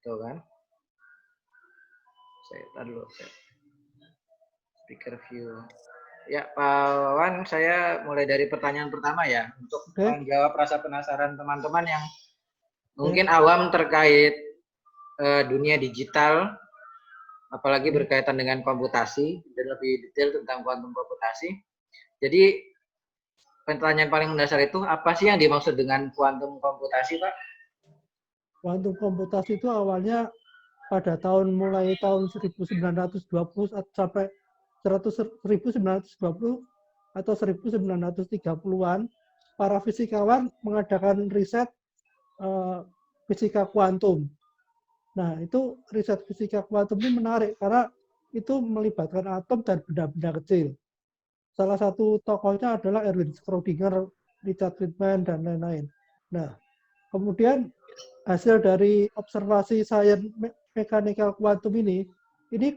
Itu kan. Saya tar dulu. Speaker view. Ya, Pak Wawan, saya mulai dari pertanyaan pertama ya, untuk menjawab rasa penasaran teman-teman yang mungkin awam terkait dunia digital, apalagi berkaitan dengan komputasi, dan lebih detail tentang kuantum komputasi. Jadi, pertanyaan paling mendasar itu, apa sih yang dimaksud dengan kuantum komputasi, Pak? Kuantum komputasi itu awalnya pada mulai tahun 1920 sampai 1920 atau 1930-an, para fisikawan mengadakan riset fisika kuantum. Nah, itu riset fisika kuantum ini menarik karena itu melibatkan atom dan benda-benda kecil. Salah satu tokohnya adalah Erwin Schrödinger, Richard Feynman, dan lain-lain. Nah, kemudian hasil dari observasi sains mekanikal kuantum ini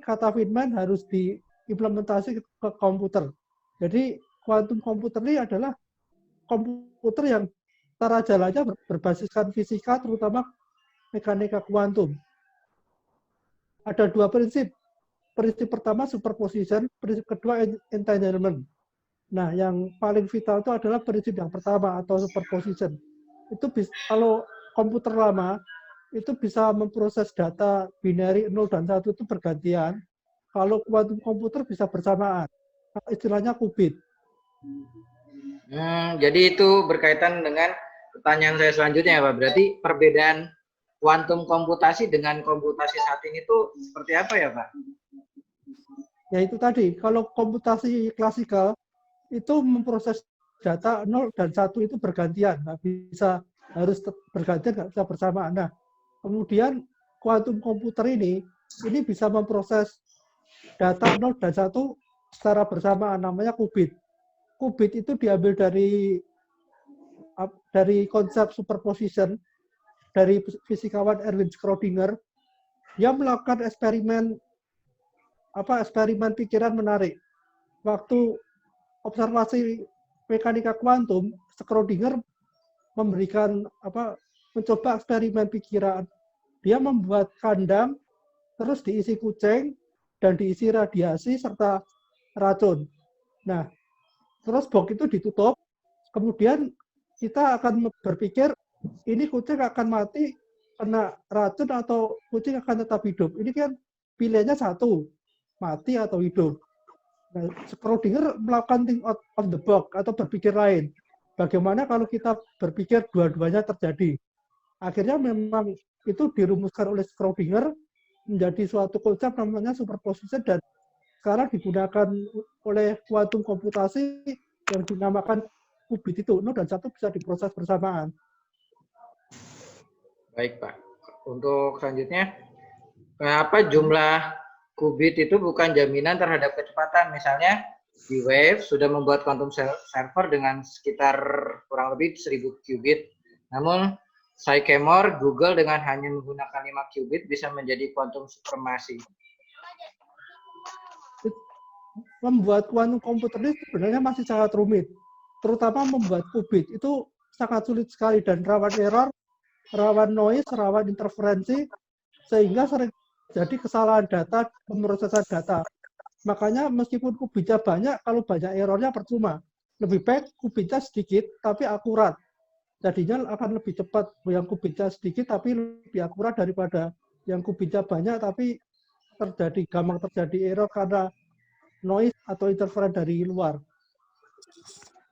kata Feynman harus diimplementasi ke komputer. Jadi kuantum komputer ini adalah komputer yang tata jalannya berbasiskan fisika, terutama mekanika kuantum. Ada dua prinsip. Prinsip pertama superposition, prinsip kedua entanglement. Nah, yang paling vital itu adalah prinsip yang pertama atau superposition. Itu kalau komputer lama itu bisa memproses data binary 0 dan 1 itu bergantian. Kalau kuantum komputer bisa bersamaan. Istilahnya qubit. Jadi itu berkaitan dengan pertanyaan saya selanjutnya ya Pak. Berarti perbedaan kuantum komputasi dengan komputasi saat ini tuh seperti apa ya Pak? Ya itu tadi, kalau komputasi klasikal itu memproses data 0 dan 1 itu bergantian, nggak bisa harus bergantian, nggak bisa bersamaan. Nah, kemudian kuantum komputer ini bisa memproses data 0 dan 1 secara bersamaan, namanya qubit. Qubit itu diambil dari konsep superposition dari fisikawan Erwin Schrödinger. Dia melakukan eksperimen pikiran menarik. Waktu observasi mekanika kuantum, Schrödinger mencoba eksperimen pikiran. Dia membuat kandang, terus diisi kucing, dan diisi radiasi serta racun. Nah, terus box itu ditutup, kemudian kita akan berpikir, ini kucing akan mati kena racun atau kucing akan tetap hidup. Ini kan pilihannya satu, mati atau hidup. Nah, Schrödinger melakukan think out of the box atau berpikir lain. Bagaimana kalau kita berpikir dua-duanya terjadi? Akhirnya memang itu dirumuskan oleh Schrödinger menjadi suatu konsep namanya superposition dan sekarang digunakan oleh kuantum komputasi yang dinamakan qubit itu. 0 dan 1 bisa diproses bersamaan. Baik Pak. Untuk selanjutnya, kenapa jumlah qubit itu bukan jaminan terhadap kecepatan? Misalnya D-Wave sudah membuat quantum server dengan sekitar kurang lebih 1000 qubit. Namun Sycamore, Google dengan hanya menggunakan 5 qubit bisa menjadi quantum supremasi. Membuat quantum komputer ini sebenarnya masih sangat rumit. Terutama membuat qubit itu sangat sulit sekali dan rawan error, rawan noise, rawan interferensi, sehingga sering jadi kesalahan data, pemrosesan data. Makanya meskipun qubitnya banyak, kalau banyak errornya percuma. Lebih baik qubitnya sedikit, tapi akurat. Jadinya akan lebih cepat yang qubitnya sedikit, tapi lebih akurat daripada yang qubitnya banyak, tapi gampang terjadi error karena noise atau interference dari luar.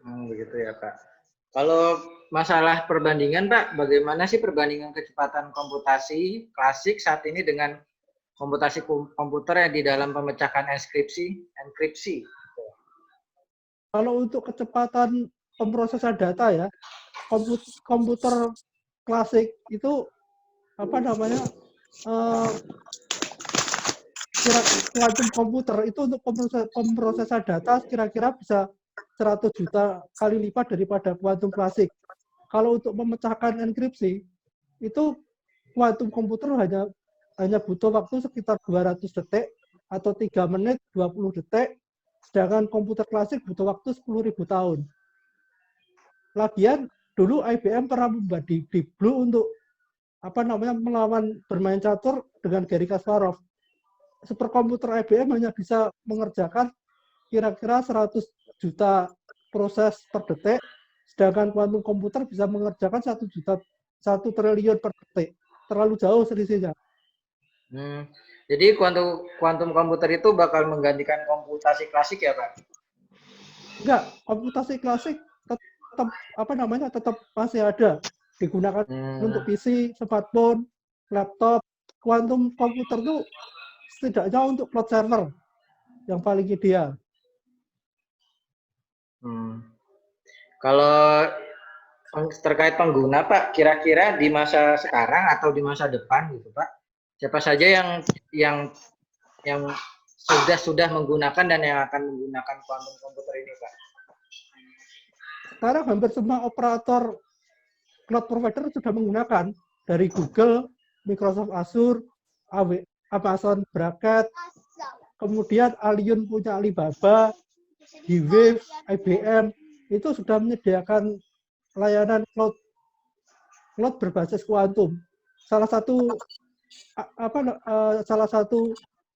Begitu ya Pak. Kalau masalah perbandingan Pak, bagaimana sih perbandingan kecepatan komputasi klasik saat ini dengan komputasi komputer yang di dalam pemecahan enkripsi? Kalau untuk kecepatan pemrosesan data ya, komputer klasik itu kuantum komputer itu untuk pemrosesan data kira-kira bisa 100 juta kali lipat daripada kuantum klasik. Kalau untuk memecahkan enkripsi, itu kuantum komputer hanya butuh waktu sekitar 200 detik atau 3 menit 20 detik, sedangkan komputer klasik butuh waktu 10.000 tahun. Lagian, dulu IBM pernah membuat Deep Blue untuk melawan bermain catur dengan Garry Kasparov. Superkomputer IBM hanya bisa mengerjakan kira-kira 100 juta proses per detik, sedangkan kuantum komputer bisa mengerjakan 1 triliun per detik. Terlalu jauh selisihnya. Jadi kuantum komputer itu bakal menggantikan komputasi klasik ya, Pak? Enggak, komputasi klasik tetap masih ada digunakan untuk PC, smartphone, laptop. Kuantum komputer itu setidaknya untuk cloud server yang paling ideal. Kalau terkait pengguna, Pak, kira-kira di masa sekarang atau di masa depan gitu, Pak, siapa saja yang sudah menggunakan dan yang akan menggunakan kuantum komputer ini, Pak? Sekarang hampir semua operator cloud provider sudah menggunakan, dari Google, Microsoft Azure, Amazon Braket, kemudian Aliyun punya Alibaba, D-Wave, IBM, itu sudah menyediakan layanan cloud berbasis kuantum. Salah satu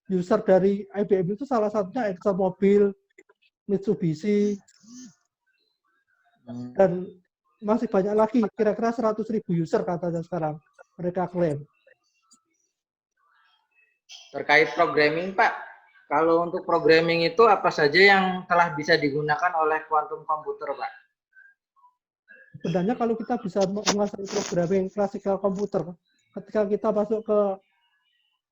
user dari IBM itu salah satunya ExxonMobil, Mitsubishi, dan masih banyak lagi, kira-kira 100.000 user katanya sekarang mereka klaim. Terkait programming, Pak, kalau untuk programming itu apa saja yang telah bisa digunakan oleh kuantum komputer, Pak? Sebenarnya kalau kita bisa menguasai programming klasikal komputer, ketika kita masuk ke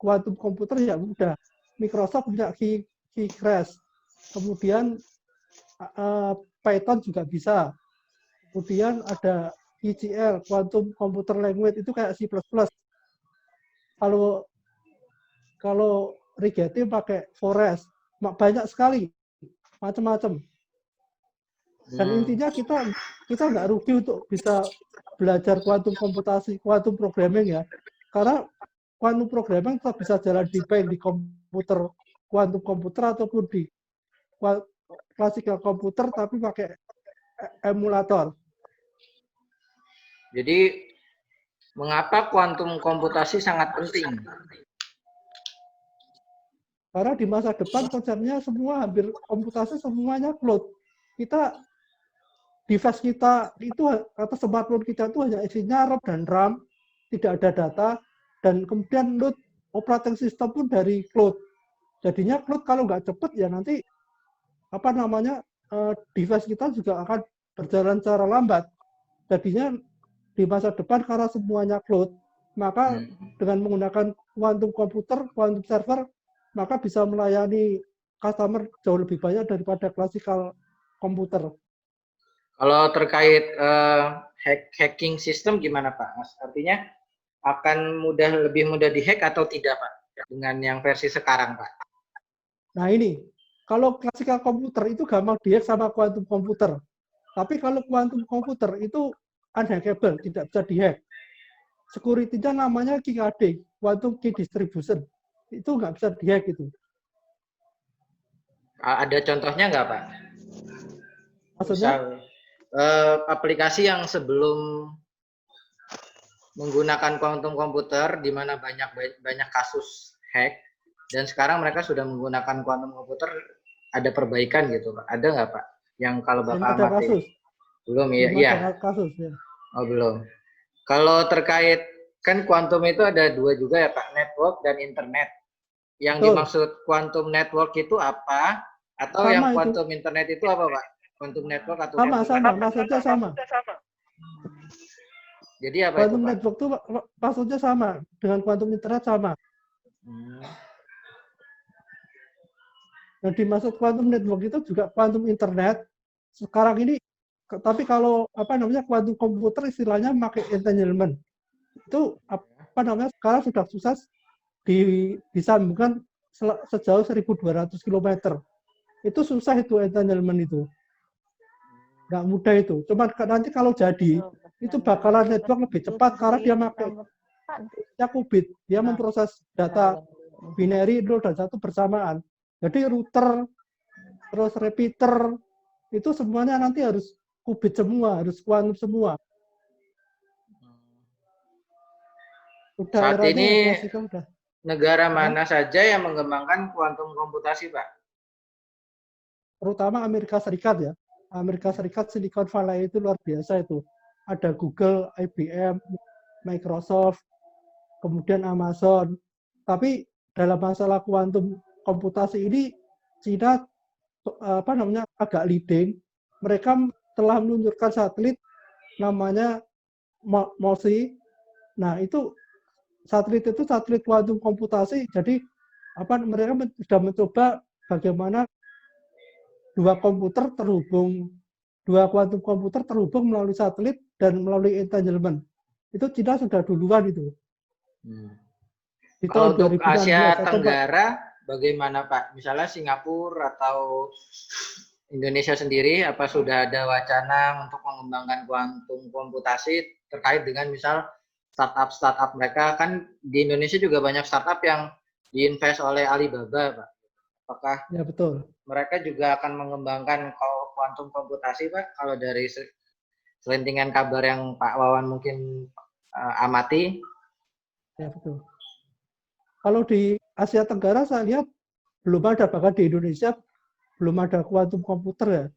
kuantum komputer ya mudah. Microsoft punya Keycrash, kemudian Python juga bisa. Kemudian ada QCL, Quantum Computer Language, itu kayak C++. Kalau Rigetti pakai Forest, banyak sekali, macam-macam. Dan intinya kita nggak rugi untuk bisa belajar kuantum komputasi, kuantum programming ya. Karena kuantum programming tetap bisa jalan di komputer, kuantum komputer ataupun di klasikal komputer tapi pakai emulator. Jadi mengapa kuantum komputasi sangat penting? Karena di masa depan konsepnya semua hampir komputasi semuanya cloud. Device kita itu atau smartphone kita itu hanya isinya ROM dan RAM, tidak ada data, dan kemudian load operating system pun dari cloud. Jadinya cloud kalau nggak cepat ya nanti device kita juga akan berjalan secara lambat. Jadinya di masa depan karena semuanya cloud, maka dengan menggunakan quantum komputer, quantum server, maka bisa melayani customer jauh lebih banyak daripada klasikal komputer. Kalau terkait hacking sistem gimana, Pak? Mas, artinya akan lebih mudah dihack atau tidak, Pak? Dengan yang versi sekarang, Pak? Nah ini, kalau klasikal komputer itu gampang dihack sama quantum komputer. Tapi kalau quantum komputer itu unhackable, tidak bisa dihack. Security-nya namanya QKD, Quantum Key Distribution. Itu nggak bisa dihack itu. Ada contohnya nggak, Pak? Maksudnya? Aplikasi yang sebelum menggunakan quantum komputer di mana banyak kasus hack dan sekarang mereka sudah menggunakan quantum komputer, ada perbaikan gitu, Pak? Ada nggak, Pak? Yang kalau bakal ada kasus. Belum ya? Iya. Kasus ya. Oh, belum. Kalau terkait kan quantum itu ada dua juga ya, Pak, network dan internet. Yang dimaksud quantum network itu apa? Atau sama yang quantum internet itu apa, Pak? Quantum network atau sama, maksudnya sama. Jadi apa quantum itu, Pak? Network itu maksudnya sama dengan quantum internet sama. Yang dimaksud quantum network itu juga quantum internet. Sekarang ini, tapi kalau quantum komputer istilahnya pakai entanglement. Itu sekarang sudah sukses disambungkan sejauh 1.200 km. Itu susah itu entanglement itu. Nggak mudah itu. Cuma nanti kalau jadi, itu bakalan network lebih cepat karena dia pakai qubit. Dia memproses data binary 0 dan 1 bersamaan. Jadi router, terus repeater, itu semuanya nanti harus qubit semua, harus quantum semua. Udah Saat eranya ini yang klasikal udah. negara Hah? mana saja yang mengembangkan kuantum komputasi, Pak? Terutama Amerika Serikat ya. Amerika Serikat Silicon Valley itu luar biasa itu. Ada Google, IBM, Microsoft, kemudian Amazon. Tapi dalam masalah kuantum komputasi ini Cina agak leading. Mereka telah meluncurkan satelit namanya MOSI. Nah, itu satelit kuantum komputasi. Jadi mereka sudah mencoba bagaimana dua kuantum komputer terhubung melalui satelit dan melalui entanglement. Itu Cina sudah duluan itu. Di Kalau tahun untuk 2016 Asia atau Tenggara, bagaimana Pak? Misalnya Singapura atau Indonesia sendiri, apa sudah ada wacana untuk mengembangkan kuantum komputasi terkait dengan misal startup mereka? Kan di Indonesia juga banyak startup yang diinvest oleh Alibaba, Pak. Apakah ya betul. mereka juga akan mengembangkan kuantum komputasi, Pak? Kalau dari selentingan kabar yang Pak Wawan mungkin amati. Ya betul. Kalau di Asia Tenggara saya lihat belum ada, bahkan di Indonesia belum ada kuantum komputer ya.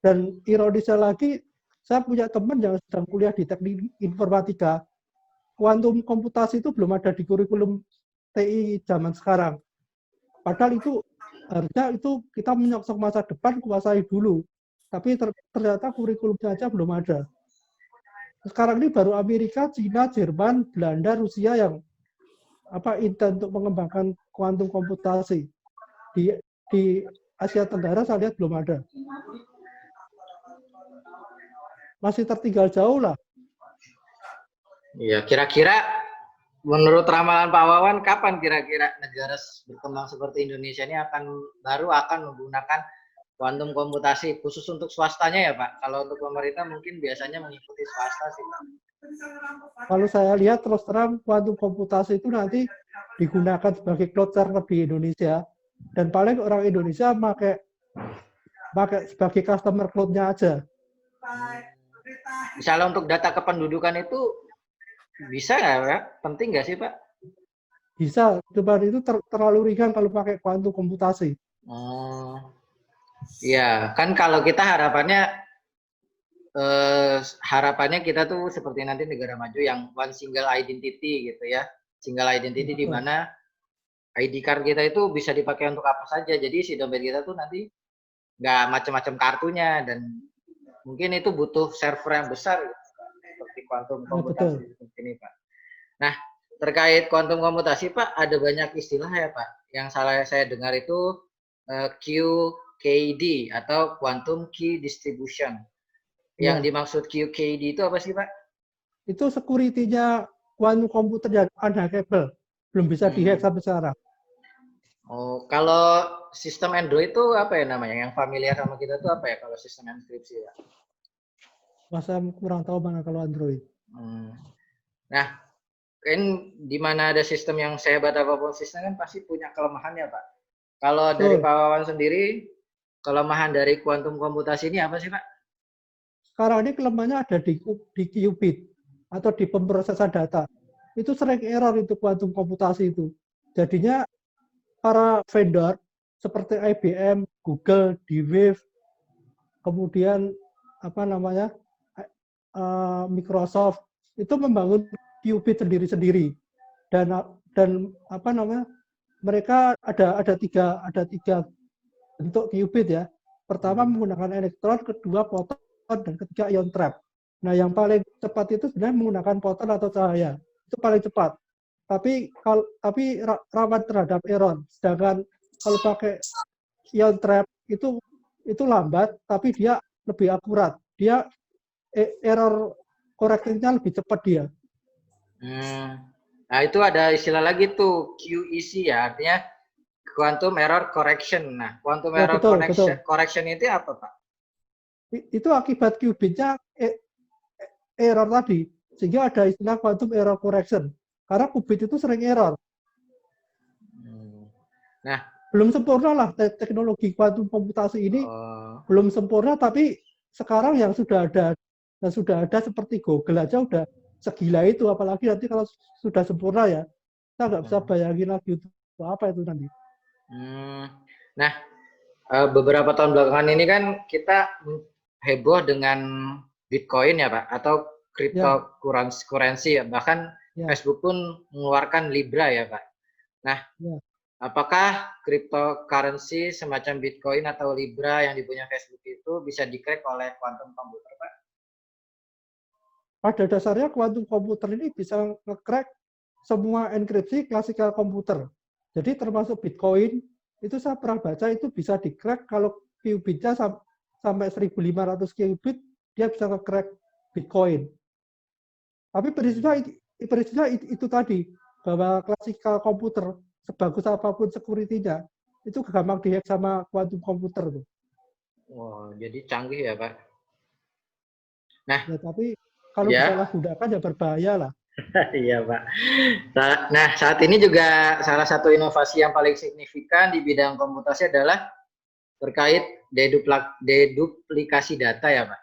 Dan ironisnya lagi, saya punya teman yang sedang kuliah di teknik informatika. Kuantum komputasi itu belum ada di kurikulum TI zaman sekarang. Padahal itu harusnya itu kita menyongsong masa depan kuasai dulu. Tapi ternyata kurikulumnya aja belum ada. Sekarang ini baru Amerika, Cina, Jerman, Belanda, Rusia yang intens untuk mengembangkan kuantum komputasi. Di Asia Tenggara saya lihat belum ada. Masih tertinggal jauh lah. Iya, kira-kira menurut ramalan Pak Wawan, kapan kira-kira negara berkembang seperti Indonesia ini baru akan menggunakan kuantum komputasi khusus untuk swastanya ya Pak? Kalau untuk pemerintah mungkin biasanya mengikuti swasta sih Pak. Kalau saya lihat terus terang kuantum komputasi itu nanti digunakan sebagai cloud server di Indonesia, dan paling orang Indonesia pakai sebagai customer cloud-nya aja. Misalnya untuk data kependudukan itu bisa nggak Pak? Penting nggak sih Pak? Bisa, cuma itu terlalu ringan kalau pakai kuantum komputasi. Iya, kan kalau kita harapannya kita tuh seperti nanti negara maju yang one single identity gitu ya. Single identity di mana ID card kita itu bisa dipakai untuk apa saja. Jadi si dompet kita tuh nanti nggak macam-macam kartunya, dan mungkin itu butuh server yang besar seperti kuantum komputasi seperti ini Pak. Nah, terkait kuantum komputasi Pak, ada banyak istilah ya Pak. Yang saya dengar itu QKD atau Quantum Key Distribution. Yang dimaksud QKD itu apa sih Pak? Itu security-nya kuantum komputer yang unhackable. Belum bisa dihack sampai sekarang. Oh, kalau sistem Android itu apa ya namanya? Yang familiar sama kita itu apa ya kalau sistem enkripsi ya? Masa kurang tahu mana kalau Android. Nah, kan di mana ada sistem yang sehebat apapun sistem kan pasti punya kelemahannya Pak. Kalau dari Pak Wawan sendiri, kelemahan dari kuantum komputasi ini apa sih Pak? Sekarang ini kelemahannya ada di qubit atau di pemrosesan data. Itu sering error itu kuantum komputasi itu. Jadinya para vendor seperti IBM, Google, D-Wave, kemudian Microsoft itu membangun qubit sendiri-sendiri, dan mereka ada tiga bentuk qubit ya. Pertama menggunakan elektron, kedua proton, dan ketiga ion trap. Nah, yang paling cepat itu sebenarnya menggunakan proton atau cahaya. Itu paling cepat. Tapi rawan terhadap error. Sedangkan kalau pakai ion trap itu lambat, tapi dia lebih akurat. Dia error correcting-nya lebih cepat dia. Nah, itu ada istilah lagi tuh QEC ya, artinya quantum error correction. Nah, quantum error correction itu apa Pak? Itu akibat qubitnya error tadi, sehingga ada istilah quantum error correction. Karena qubit itu sering error. Nah, belum sempurna lah teknologi kuantum komputasi ini, belum sempurna, tapi sekarang yang sudah ada seperti Google aja udah segila itu, apalagi nanti kalau sudah sempurna ya, kita nggak bisa bayangin lagi itu apa itu nanti. Nah, beberapa tahun belakangan ini kan kita heboh dengan Bitcoin ya Pak, atau Ya, cryptocurrency ya, bahkan ya, Facebook pun mengeluarkan Libra ya Pak. Nah, ya. apakah cryptocurrency semacam Bitcoin atau Libra yang dipunya Facebook itu bisa di-crack oleh quantum computer Pak? Pada dasarnya kuantum komputer ini bisa nge-crack semua enkripsi klasikal komputer. Jadi termasuk Bitcoin, itu saya pernah baca itu bisa di-crack kalau qubitnya sampai 1.500 qubit, dia bisa nge-crack Bitcoin. Tapi prinsipnya itu tadi, bahwa klasikal komputer, sebagus apapun security-nya, itu gampang dihack sama kuantum komputer tuh. Wow, jadi canggih ya Pak. Nah, Ya, tapi kalau ya, disalahgunakan ya berbahaya lah. iya Pak. Nah, saat ini juga salah satu inovasi yang paling signifikan di bidang komputasi adalah terkait deduplikasi data ya Pak.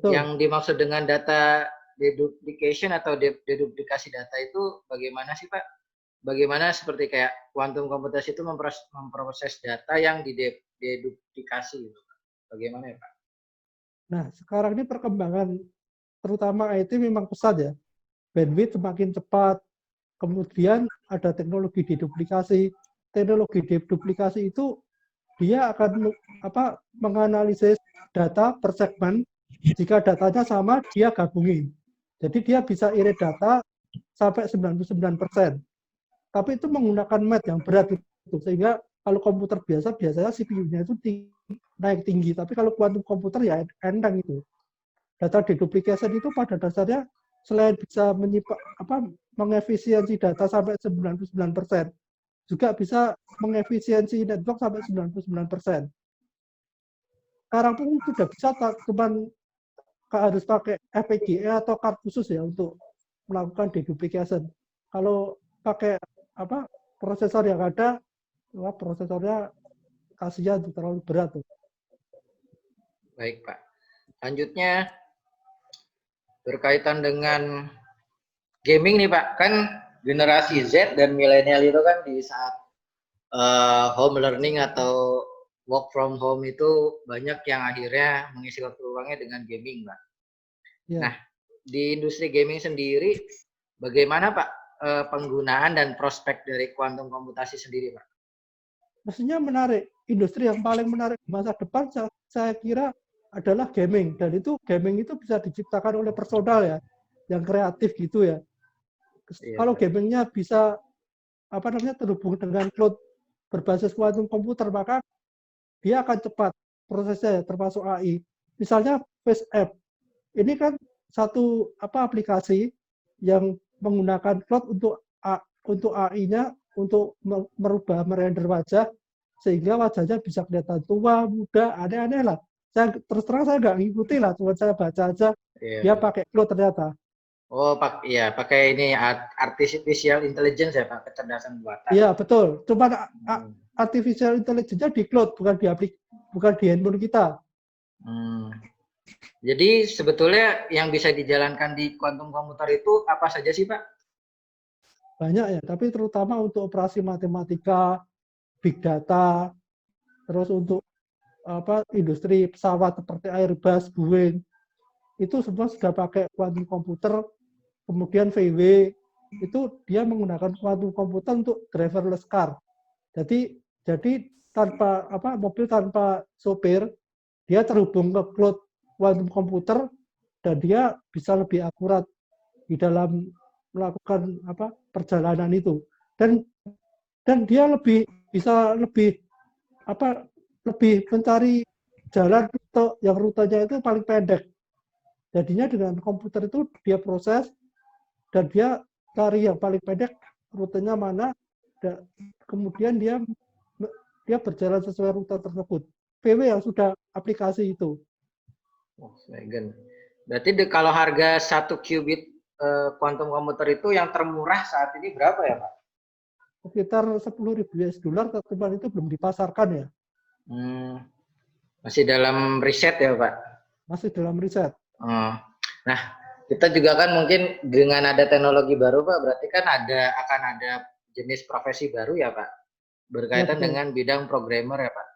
Yang Betul. dimaksud dengan data deduplication atau deduplikasi data itu bagaimana sih Pak? Bagaimana seperti kayak kuantum komputasi itu memproses data yang dideduplikasi gitu. Bagaimana ya Pak? Nah, sekarang ini perkembangan terutama IT memang pesat ya. Bandwidth semakin cepat, kemudian ada teknologi deduplikasi. Teknologi deduplikasi itu dia akan menganalisis data per segmen. Jika datanya sama, dia gabungin. Jadi dia bisa irit data sampai 99%. Tapi itu menggunakan math yang berat itu. Sehingga kalau komputer biasa, biasanya CPU-nya itu naik tinggi. Tapi kalau kuantum komputer ya enteng itu. Data deduplication itu pada dasarnya selain bisa mengefisiensi data sampai 99%, juga bisa mengefisiensi network sampai 99%. Sekarang pun sudah bisa, cuman harus pakai FPGA atau card khusus ya untuk melakukan deduplication. Kalau pakai prosesor yang ada, prosesornya kasihan terlalu berat tuh. Baik Pak. Selanjutnya berkaitan dengan gaming nih Pak, kan generasi Z dan milenial itu kan di saat home learning atau work from home itu banyak yang akhirnya mengisi waktu luangnya dengan gaming Pak. Ya. Nah, di industri gaming sendiri bagaimana Pak penggunaan dan prospek dari kuantum komputasi sendiri Pak? Mestinya menarik. Industri yang paling menarik di masa depan saya kira adalah gaming. Dan itu gaming itu bisa diciptakan oleh personal ya, yang kreatif gitu ya. Iya, Kalau Pak. gamingnya bisa terhubung dengan cloud berbasis kuantum komputer, maka dia akan cepat prosesnya ya, termasuk AI. Misalnya Face App. Ini kan satu aplikasi yang menggunakan cloud untuk AI-nya untuk merubah merender wajah sehingga wajahnya bisa kelihatan tua, muda, aneh-aneh lah. Saya terus terang saya nggak ngikuti lah, cuma saya baca aja Iya, dia Pak. pakai cloud ternyata. Oh, iya, pakai ini artificial intelligence ya, Pak, kecerdasan buatan. Iya betul, cuma Hmm. artificial intelligence-nya di cloud, bukan di handphone kita. Hmm. Jadi sebetulnya yang bisa dijalankan di kuantum komputer itu apa saja sih, Pak? Banyak ya, tapi terutama untuk operasi matematika, big data, terus untuk industri pesawat seperti Airbus, Boeing, itu semua sudah pakai quantum computer. Kemudian VW itu dia menggunakan quantum computer untuk driverless car. Jadi tanpa mobil tanpa sopir, dia terhubung ke cloud quantum computer dan dia bisa lebih akurat di dalam melakukan perjalanan itu. Dan dia bisa lebih mencari jalan yang rutenya itu paling pendek. Jadinya dengan komputer itu dia proses dan dia cari yang paling pendek rutenya mana, dan kemudian dia berjalan sesuai rute tersebut. VW yang sudah aplikasi itu. Oh, berarti kalau harga 1 qubit kuantum komputer itu yang termurah saat ini berapa ya, Pak? Sekitar 10.000 US dollar, teman itu belum dipasarkan ya. Masih dalam riset ya, Pak? Masih dalam riset. Nah, Kita juga kan mungkin dengan ada teknologi baru Pak, berarti kan akan ada jenis profesi baru ya Pak, Ya berkaitan betul. dengan bidang programmer ya Pak.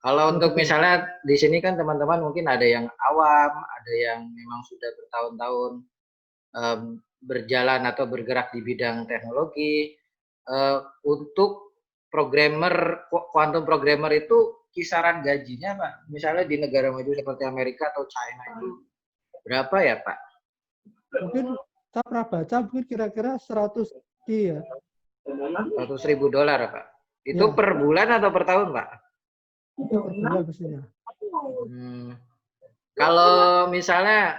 Kalau Ya untuk betul. misalnya di sini kan teman-teman mungkin ada yang awam, ada yang memang sudah bertahun-tahun berjalan atau bergerak di bidang teknologi. Untuk programmer, quantum programmer itu kisaran gajinya Pak, misalnya di negara maju seperti Amerika atau China itu berapa ya Pak? Mungkin saya pernah baca mungkin kira-kira 100 K ya. 100.000 dolar Pak. Itu Ya, per bulan atau per tahun Pak? itu per bulan pastinya. Hmm. Kalau misalnya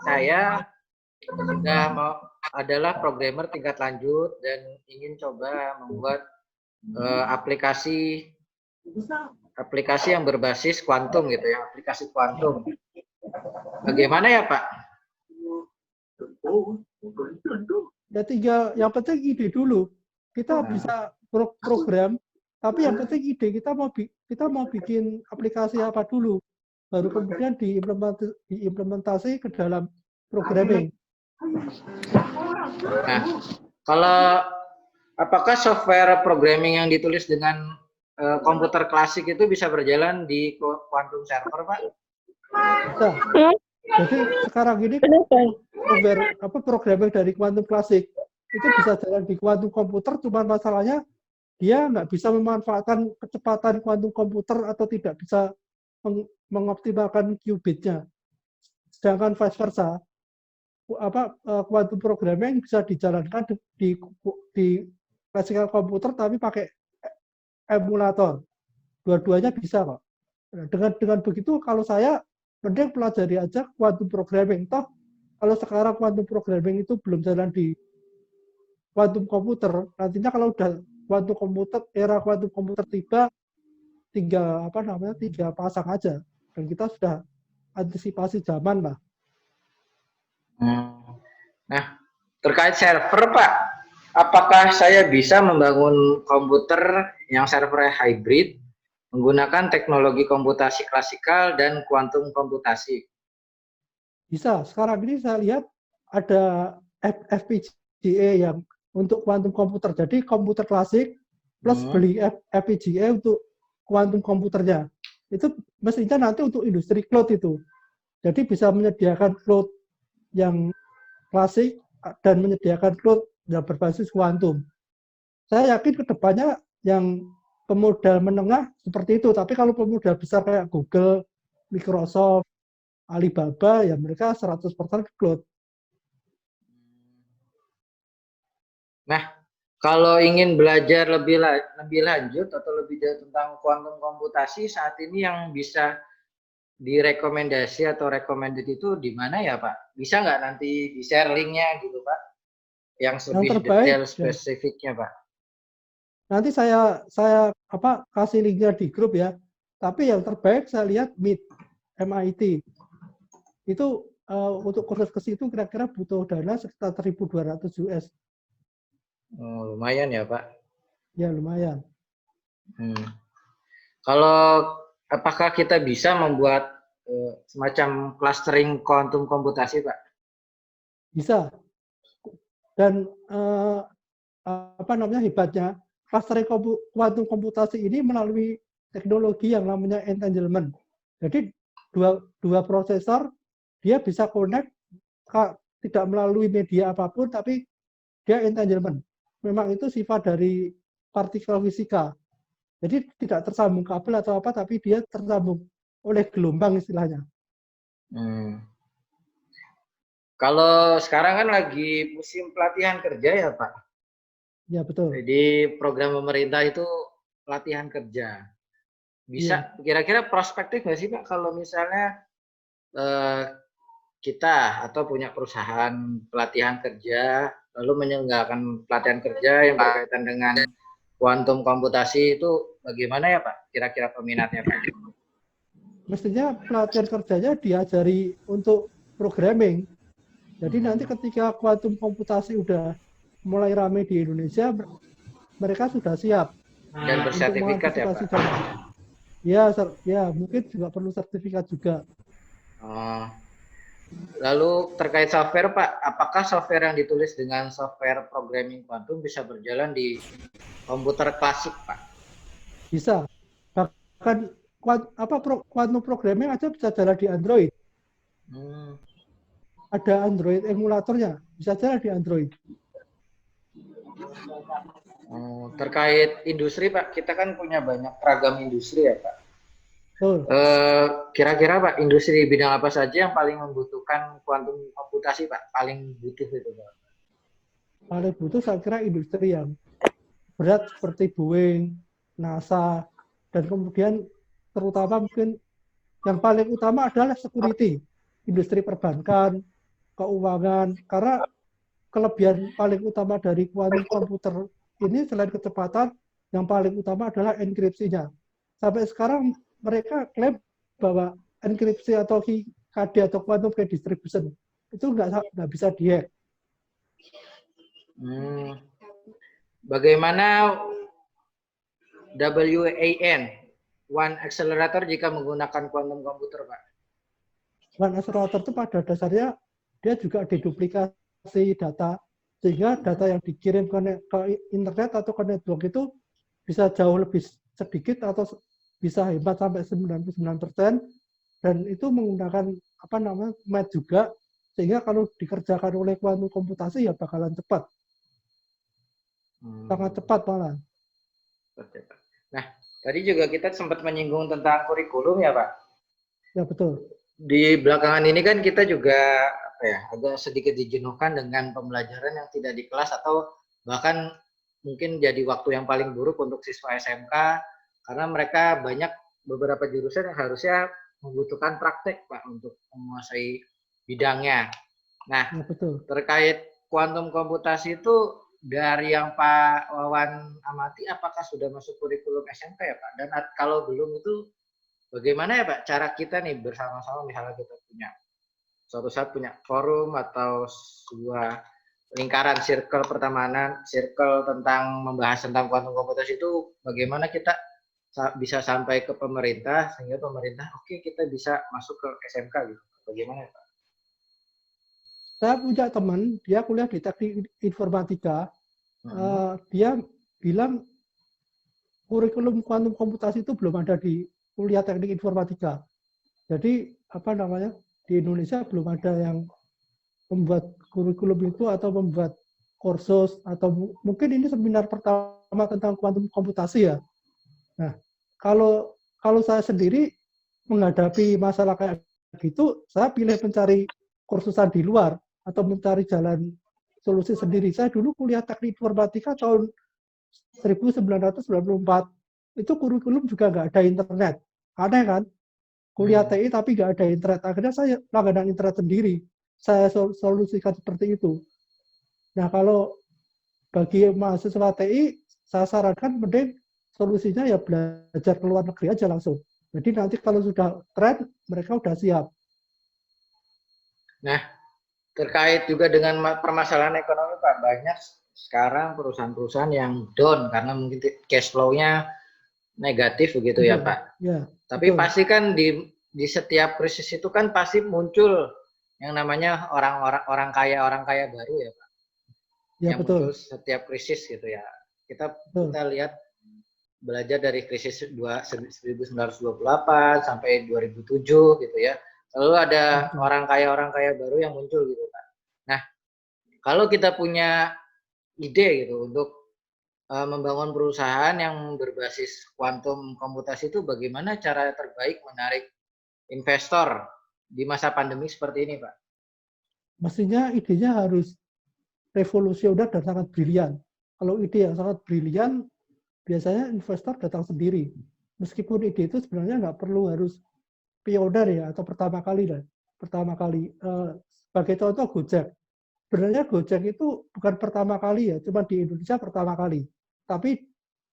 saya sudah mau adalah programmer tingkat lanjut dan ingin coba membuat aplikasi aplikasi yang berbasis kuantum gitu ya, aplikasi kuantum. Bagaimana ya Pak? Ya tinggal yang penting ide dulu. Kita Nah, bisa program, tapi yang penting ide kita mau bikin aplikasi apa dulu, baru kemudian diimplementasi ke dalam programming. nah, kalau apakah software programming yang ditulis dengan komputer klasik itu bisa berjalan di quantum server Pak? Bisa. Jadi sekarang ini programming dari quantum klasik itu bisa jalan di quantum komputer, cuma masalahnya dia nggak bisa memanfaatkan kecepatan kuantum komputer atau tidak bisa mengoptimalkan qubitnya. Sedangkan vice versa, quantum programming bisa dijalankan di classical komputer tapi pakai emulator. Dua-duanya bisa kok. Dengan begitu kalau saya mending pelajari aja quantum programming. Toh kalau sekarang quantum programming itu belum jalan di quantum komputer, nantinya kalau udah era quantum komputer tiba, tiga pasang aja dan kita sudah antisipasi zaman lah. Nah, terkait server Pak, apakah saya bisa membangun komputer yang servernya hybrid menggunakan teknologi komputasi klasikal dan kuantum komputasi? Bisa. Sekarang ini saya lihat ada FPGA yang untuk kuantum komputer. Jadi komputer klasik plus beli FPGA untuk kuantum komputernya. Itu mestinya nanti untuk industri cloud itu. Jadi bisa menyediakan cloud yang klasik dan menyediakan cloud yang berbasis kuantum. Saya yakin kedepannya yang pemodal menengah seperti itu. Tapi kalau pemodal besar kayak Google, Microsoft, Alibaba, ya mereka 100% cloud. Nah, kalau ingin belajar lebih lanjut atau lebih jauh tentang kuantum komputasi, saat ini yang bisa direkomendasi atau recommended itu di mana ya Pak? Bisa nggak nanti di-share linknya gitu Pak? Yang Yang lebih terbaik detail ya, spesifiknya Pak? nanti saya kasih linknya di grup ya. Tapi yang terbaik saya lihat MIT. Itu untuk kursus ke situ kira-kira butuh dana sekitar 1.200 US. Oh, lumayan ya Pak. Ya lumayan. Kalau apakah kita bisa membuat semacam clustering kuantum komputasi Pak? Bisa. Dan hebatnya clustering kuantum komputasi ini melalui teknologi yang namanya entanglement. Jadi dua prosesor dia bisa connect tidak melalui media apapun tapi dia entanglement. Memang itu sifat dari partikel fisika. Jadi tidak tersambung kabel atau apa tapi dia tersambung oleh gelombang istilahnya. Kalau sekarang kan lagi musim pelatihan kerja ya Pak? Ya betul. Jadi program pemerintah itu pelatihan kerja. Bisa kira-kira prospektif nggak sih Pak kalau misalnya kita atau punya perusahaan pelatihan kerja lalu menyelenggarakan pelatihan kerja yang berkaitan dengan kuantum komputasi itu bagaimana ya Pak? Kira-kira peminatnya Pak? Mestinya pelatihan kerjanya diajari untuk programming. Jadi nanti ketika kuantum komputasi udah mulai ramai di Indonesia, mereka sudah siap Dan untuk bersertifikat ya Pak? mengantisipasi zaman. Ya, mungkin juga perlu sertifikat juga. Oh. Lalu terkait software Pak, apakah software yang ditulis dengan software programming kuantum bisa berjalan di komputer klasik Pak? Bisa. Bahkan quantum programming aja bisa jalan di Android. Hmm. Ada Android emulatornya, bisa jalan di Android. Terkait industri Pak, kita kan punya banyak ragam industri ya Pak. Betul. Kira-kira Pak, industri di bidang apa saja yang paling membutuhkan kuantum komputasi Pak? Paling butuh itu Pak? Paling butuh saya kira industri yang berat seperti Boeing, NASA, dan kemudian terutama mungkin yang paling utama adalah security, industri perbankan, keuangan, karena kelebihan paling utama dari quantum komputer ini selain kecepatan, yang paling utama adalah enkripsinya. Sampai sekarang mereka klaim bahwa enkripsi atau KD atau quantum key distribution itu nggak bisa dihack. Bagaimana WAN, One Accelerator jika menggunakan quantum komputer Pak? One accelerator itu pada dasarnya dia juga deduplikasi data, sehingga data yang dikirim ke internet atau ke network itu bisa jauh lebih sedikit atau bisa hebat sampai 99%, dan itu menggunakan MATH juga, sehingga kalau dikerjakan oleh kuantum komputasi ya bakalan cepat. Sangat cepat malah. Nah, tadi juga kita sempat menyinggung tentang kurikulum ya Pak? Ya betul. Di belakangan ini kan kita juga agak sedikit dijenuhkan dengan pembelajaran yang tidak di kelas atau bahkan mungkin jadi waktu yang paling buruk untuk siswa SMK karena mereka banyak beberapa jurusan yang harusnya membutuhkan praktek Pak untuk menguasai bidangnya. Nah, ya, betul. Terkait kuantum komputasi itu dari yang Pak Wawan amati apakah sudah masuk kurikulum SMK ya Pak? Dan kalau belum itu bagaimana ya Pak cara kita nih bersama-sama misalnya kita punya suatu saat punya forum atau sebuah lingkaran circle pertemanan, circle tentang membahas tentang kuantum komputasi itu bagaimana kita bisa sampai ke pemerintah sehingga pemerintah oke, kita bisa masuk ke SMK gitu. Bagaimana ya Pak? Saya punya teman, dia kuliah di teknik informatika, dia bilang kurikulum kuantum komputasi itu belum ada di kuliah teknik informatika. Jadi di Indonesia belum ada yang membuat kurikulum itu atau membuat kursus atau mungkin ini seminar pertama tentang kuantum komputasi ya. Nah, kalau saya sendiri menghadapi masalah kayak gitu, saya pilih mencari kursusan di luar atau mencari jalan solusi sendiri. Saya dulu kuliah teknik informatika tahun 1994, itu kurikulum juga nggak ada internet. Aneh kan? Kuliah TI tapi nggak ada internet. Akhirnya saya langganan internet sendiri. Saya solusikan seperti itu. Nah, kalau bagi mahasiswa TI, saya sarankan mending solusinya ya belajar ke luar negeri aja langsung. Jadi nanti kalau sudah tren, mereka udah siap. Nah, terkait juga dengan permasalahan ekonomi Pak, banyak sekarang perusahaan-perusahaan yang down karena mungkin cash flow-nya negatif begitu ya Pak. Ya, tapi betul. pasti kan di setiap krisis itu kan pasti muncul yang namanya orang kaya baru ya Pak. Ya, Yang betul. muncul setiap krisis gitu ya. Kita lihat belajar dari krisis 1928 sampai 2007 gitu ya. Lalu ada orang kaya baru yang muncul gitu Pak. Nah, kalau kita punya ide gitu untuk membangun perusahaan yang berbasis kuantum komputasi itu bagaimana cara terbaik menarik investor di masa pandemi seperti ini Pak? Mestinya idenya harus revolusioner dan sangat brilian. Kalau ide yang sangat brilian, biasanya investor datang sendiri. Meskipun ide itu sebenarnya nggak perlu harus pioner ya atau pertama kali lah. Sebagai contoh Gojek. Sebenarnya Gojek itu bukan pertama kali ya, cuma di Indonesia pertama kali. Tapi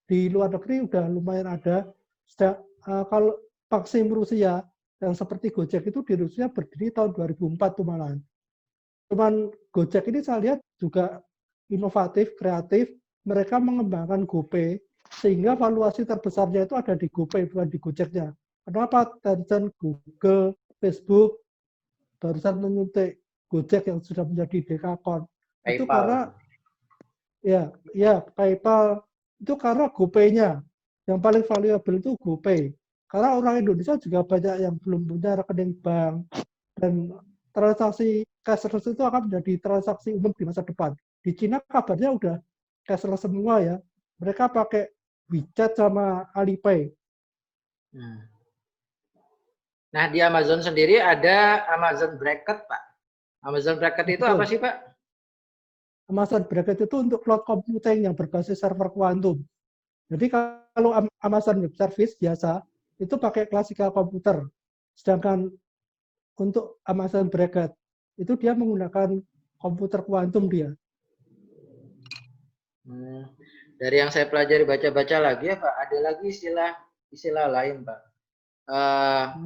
di luar negeri udah lumayan ada. Kalau vaksin Rusia yang seperti Gojek itu di Rusia berdiri tahun 2004 tuh malahan. Cuman Gojek ini saya lihat juga inovatif, kreatif. Mereka mengembangkan GoPay sehingga valuasi terbesarnya itu ada di GoPay bukan di Gojeknya. Kenapa Tencent, Google, Facebook barusan menyuntik Gojek yang sudah menjadi Dekakon. Itu PayPal. karena ya PayPal itu karena GoPay-nya. Yang paling valuable itu GoPay. Karena orang Indonesia juga banyak yang belum punya rekening bank dan transaksi cashless itu akan menjadi transaksi umum di masa depan. Di Cina kabarnya udah cashless semua ya. Mereka pakai WeChat sama Alipay. Nah, di Amazon sendiri ada Amazon Bracket, Pak. Amazon Bracket itu apa sih, Pak? Amazon Bracket itu untuk cloud computing yang berbasis server kuantum. Jadi kalau Amazon Web Service biasa, itu pakai classical komputer. Sedangkan untuk Amazon Bracket, itu dia menggunakan komputer kuantum dia. Dari yang saya pelajari baca-baca lagi ya Pak, ada lagi istilah lain Pak.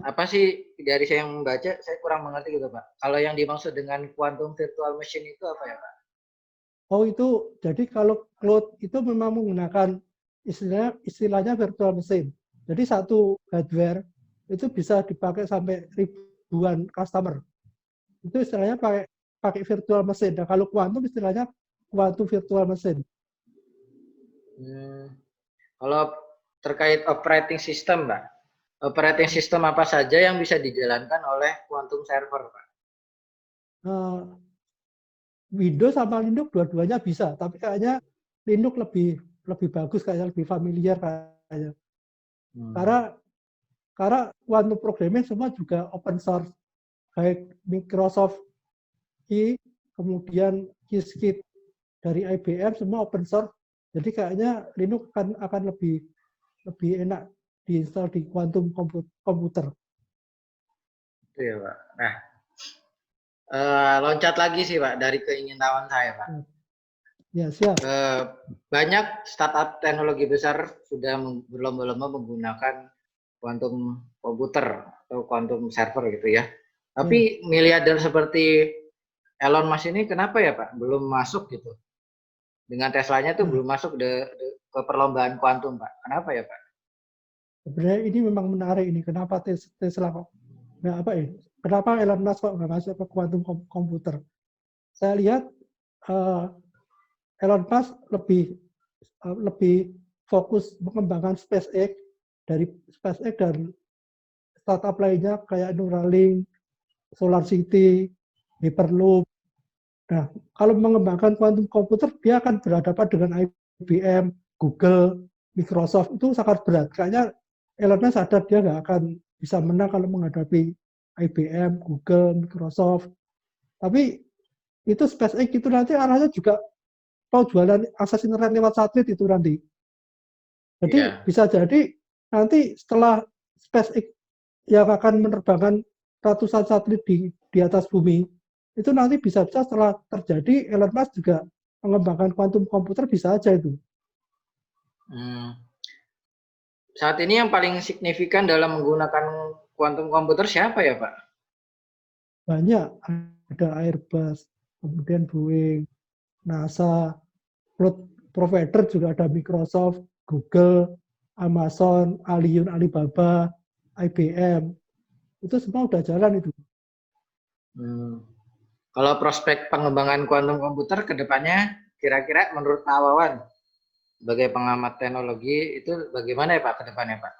Apa sih dari saya yang membaca, saya kurang mengerti gitu Pak. Kalau yang dimaksud dengan quantum virtual machine itu apa ya Pak? Oh itu, jadi kalau cloud itu memang menggunakan istilahnya virtual machine. Jadi satu hardware itu bisa dipakai sampai ribuan customer. Itu istilahnya pakai virtual machine. Nah kalau quantum istilahnya quantum virtual machine. Kalau terkait operating system Pak, operating system apa saja yang bisa dijalankan oleh quantum server Pak? Windows sama Linux dua-duanya bisa, tapi kayaknya Linux lebih bagus, kayaknya lebih familiar kayaknya. Karena quantum programming semua juga open source, baik Microsoft kemudian Qiskit dari IBM semua open source. Jadi kayaknya Linux akan lebih enak diinstal di quantum komputer. Itu ya Pak. Nah, loncat lagi sih Pak dari keingintahuan saya Pak. Ya siap. Banyak startup teknologi besar sudah berlomba-lomba menggunakan quantum komputer atau quantum server gitu ya. Tapi miliarder seperti Elon Musk ini kenapa ya Pak belum masuk gitu? Dengan Teslanya tuh belum masuk ke perlombaan kuantum Pak. Kenapa ya Pak? Sebenarnya ini memang menarik ini. Kenapa Tesla kok kenapa Elon Musk kok nggak masuk ke quantum komputer? Saya lihat Elon Musk lebih fokus mengembangkan SpaceX dan startup lainnya kayak Neuralink, SolarCity, Hyperloop. Nah, kalau mengembangkan quantum komputer, dia akan berhadapan dengan IBM, Google, Microsoft. Itu sangat berat. Kayaknya Elon Musk sadar dia nggak akan bisa menang kalau menghadapi IBM, Google, Microsoft. Tapi itu SpaceX itu nanti arahnya juga mau jualan akses internet lewat satelit itu nanti. Jadi bisa jadi nanti setelah SpaceX yang akan menerbangkan ratusan satelit di atas bumi, itu nanti bisa setelah terjadi Elon Musk juga mengembangkan quantum komputer bisa aja itu. Saat ini yang paling signifikan dalam menggunakan quantum komputer siapa ya Pak? Banyak, ada Airbus, kemudian Boeing, NASA, cloud provider juga ada Microsoft, Google, Amazon, Alibaba, IBM. Itu semua udah jalan itu. Kalau prospek pengembangan quantum komputer ke depannya kira-kira menurut Pak Wawan sebagai pengamat teknologi itu bagaimana ya Pak ke depannya Pak?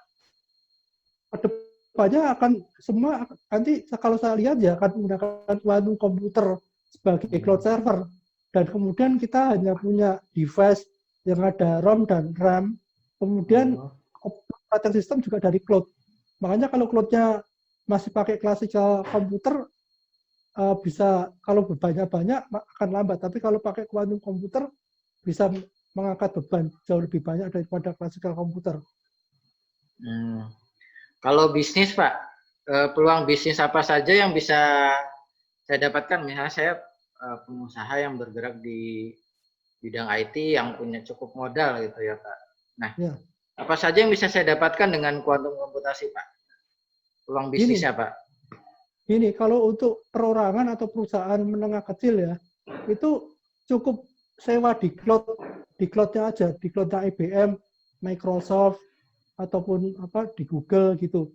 Kedepannya akan semua nanti kalau saya lihat ya akan menggunakan quantum komputer sebagai cloud server dan kemudian kita hanya punya device yang ada ROM dan RAM, kemudian operating system juga dari cloud. Makanya kalau cloudnya masih pakai classical komputer bisa kalau banyak-banyak akan lambat, tapi kalau pakai quantum komputer bisa mengangkat beban jauh lebih banyak daripada classical komputer. Kalau bisnis Pak, peluang bisnis apa saja yang bisa saya dapatkan? Misalnya saya pengusaha yang bergerak di bidang IT yang punya cukup modal gitu ya Pak. Nah, apa saja yang bisa saya dapatkan dengan quantum komputasi Pak? Peluang bisnisnya Pak? Ini kalau untuk perorangan atau perusahaan menengah kecil ya, itu cukup sewa di cloudnya aja, di cloudnya IBM, Microsoft, ataupun di Google gitu.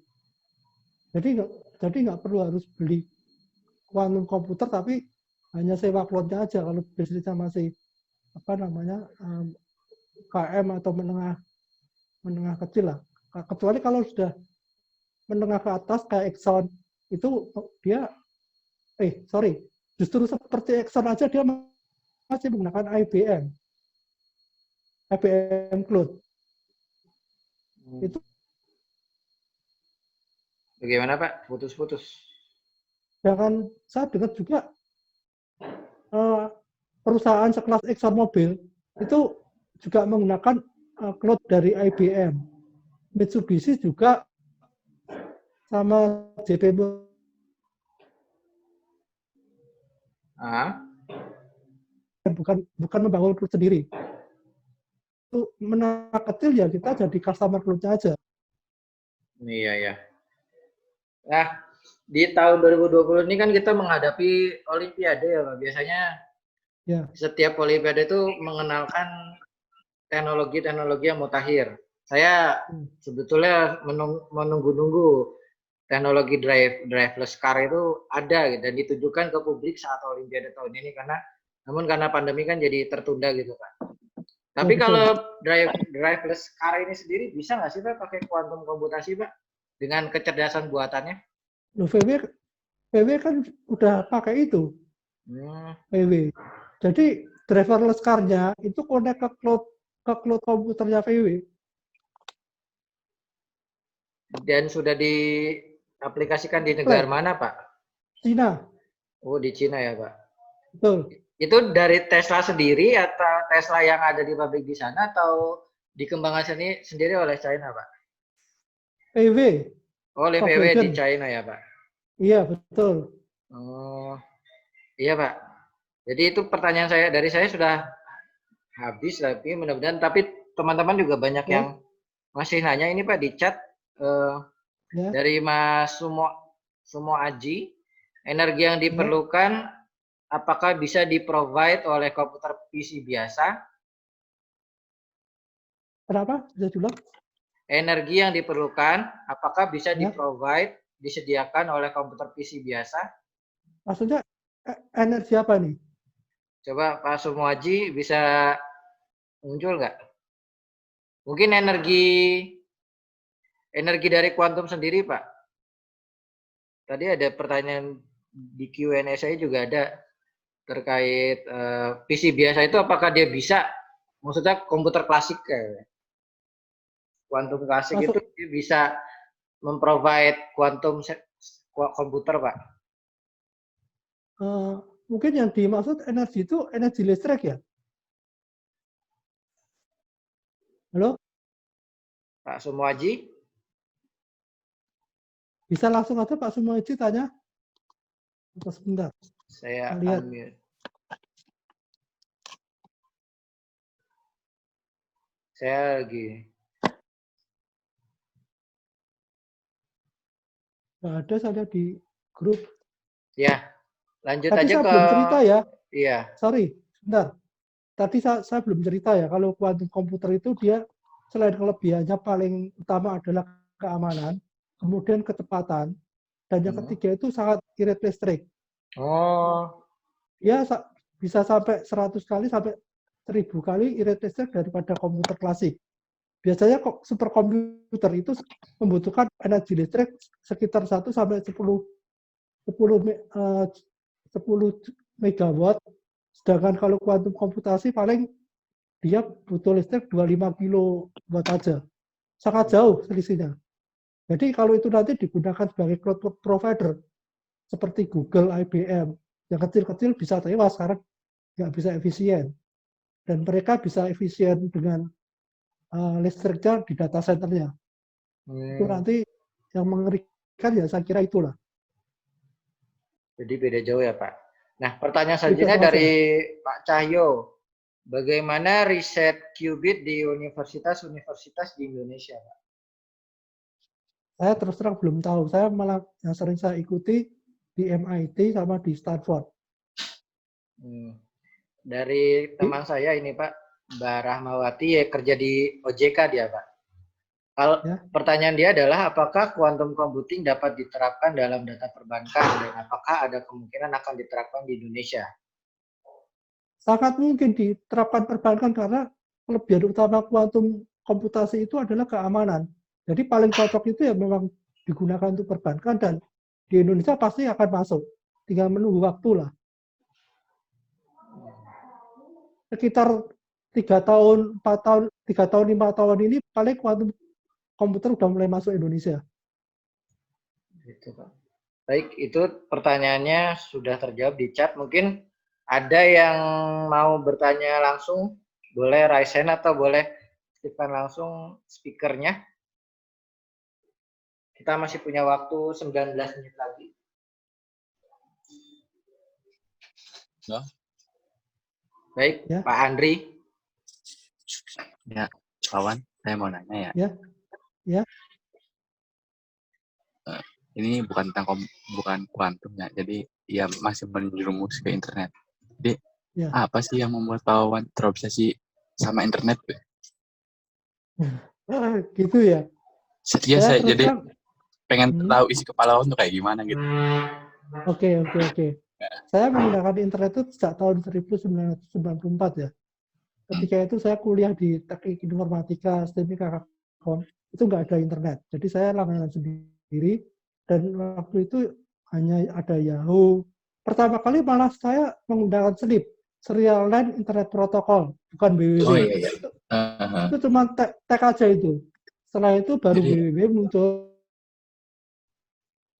Jadi nggak perlu harus beli kuantum komputer tapi hanya sewa cloud-nya aja kalau bisnisnya masih apa namanya KM atau menengah kecil lah. Kecuali kalau sudah menengah ke atas kayak Exxon itu dia justru seperti Exxon aja dia masih menggunakan IBM Cloud. Itu bagaimana Pak? Putus-putus. jangan saya dengar juga perusahaan sekelas Exxon Mobil itu juga menggunakan cloud dari IBM. Mitsubishi juga sama JP bukan membangun cloud sendiri. Itu menengah kecil ya kita jadi customer cloud-nya aja. Iya ya. Nah, di tahun 2020 ini kan kita menghadapi Olimpiade ya Pak. Biasanya setiap Olimpiade itu mengenalkan teknologi-teknologi yang mutakhir. Saya sebetulnya menunggu-nunggu teknologi driverless car itu ada gitu, dan ditujukan ke publik saat Olimpiade tahun ini karena pandemi kan jadi tertunda gitu Pak. Tapi kalau driverless car ini sendiri bisa nggak sih Pak pakai kuantum komputasi Pak dengan kecerdasan buatannya? Loh, VW kan udah pakai itu. VW. Jadi driverless car-nya itu connect ke cloud komputernya VW. Dan sudah diaplikasikan di negara mana Pak? Cina. Oh, di Cina ya Pak. Betul. Itu dari Tesla sendiri atau Tesla yang ada di pabrik di sana atau dikembangkan sendiri oleh China Pak? VW. Oh, oleh VW di China ya Pak? Iya, betul. Oh, iya Pak. Jadi itu pertanyaan dari saya sudah habis, tapi mudah-mudahan, tapi teman-teman juga banyak yang masih nanya ini Pak di chat dari Mas Sumo Aji, energi yang diperlukan apakah bisa di-provide oleh komputer PC biasa? Kenapa? Bisa diulang? Energi yang diperlukan apakah bisa di-provide, disediakan oleh komputer PC biasa? Maksudnya energi apa nih? Coba Pak Sumoaji bisa muncul nggak? Mungkin energi dari kuantum sendiri, Pak. Tadi ada pertanyaan di Q&A saya juga ada terkait PC biasa itu apakah dia bisa, maksudnya komputer klasik kayak kuantum klasik itu dia bisa memprovide kuantum komputer, Pak. Mungkin yang dimaksud energi itu energi listrik ya? Halo? Pak Sumoaji? Bisa langsung aja Pak Sumoaji tanya? Sebentar. Saya lihat. unmute. Saya lagi. Nggak ada, saya di grup. Ya, lanjut Tadi aja saya ke. belum cerita ya. Iya. Sorry, sebentar. Tadi saya belum cerita ya, kalau kuantum komputer itu dia selain kelebihannya paling utama adalah keamanan, kemudian kecepatan, dan yang ketiga itu sangat irit listrik. Oh. Ya bisa sampai 100 kali sampai 1000 kali irit listrik daripada komputer klasik. Biasanya kok superkomputer itu membutuhkan energi listrik sekitar 1 sampai 10 megawatt, sedangkan kalau kuantum komputasi paling dia butuh listrik 25 kilowatt aja. Sangat jauh selisihnya. Jadi kalau itu nanti digunakan sebagai cloud provider seperti Google, IBM, yang kecil-kecil bisa tewas karena nggak bisa efisien. Dan mereka bisa efisien dengan listriknya di data centernya. Itu nanti yang mengerikan ya saya kira itulah. Jadi beda jauh ya Pak. Nah pertanyaan selanjutnya dari Pak Cahyo. Bagaimana riset qubit di universitas-universitas di Indonesia Pak? Saya terus terang belum tahu. Saya malah yang sering saya ikuti di MIT sama di Stanford. Dari teman saya ini Pak, Mbak Rahmawati ya kerja di OJK dia Pak. Kalau Ya, pertanyaan dia adalah apakah quantum computing dapat diterapkan dalam data perbankan dan apakah ada kemungkinan akan diterapkan di Indonesia? sangat mungkin diterapkan perbankan karena kelebihan utama kuantum komputasi itu adalah keamanan. Jadi paling cocok itu ya memang digunakan untuk perbankan dan di Indonesia pasti akan masuk. Tinggal menunggu waktu lah. Sekitar 3 tahun, 4 tahun, 3 tahun, 5 tahun ini paling kuantum komputer udah mulai masuk Indonesia. Gitu, Pak. Baik, itu pertanyaannya sudah terjawab di chat. Mungkin ada yang mau bertanya langsung, boleh raise hand atau boleh aktifkan langsung speakernya. Kita masih punya waktu 19 menit lagi. Ya. Baik, Ya. Pak Andri. Ya, kawan, saya mau nanya ya. Ya. Ya. Ini bukan tentang bukan kuantum ya, jadi ya masih menjerumus ke internet. Jadi Ya. apa sih yang membuat Pak Wawan terobsesi sama internet? Gitu ya. Ya, saya terus jadi terang, pengen tahu isi kepala Wawan tuh kayak gimana gitu. Oke. Saya menggunakan internet itu sejak tahun 1994 ya. Ketika itu saya kuliah di teknik informatika, STEMI Kakakon, itu nggak ada internet. Jadi saya langganan sendiri, dan waktu itu hanya ada Yahoo. Pertama kali malah saya menggunakan SLIP, Serial Line Internet Protocol, bukan BBB. Oh iya. Itu cuma tag aja itu. Setelah itu baru Jadi, BBB muncul.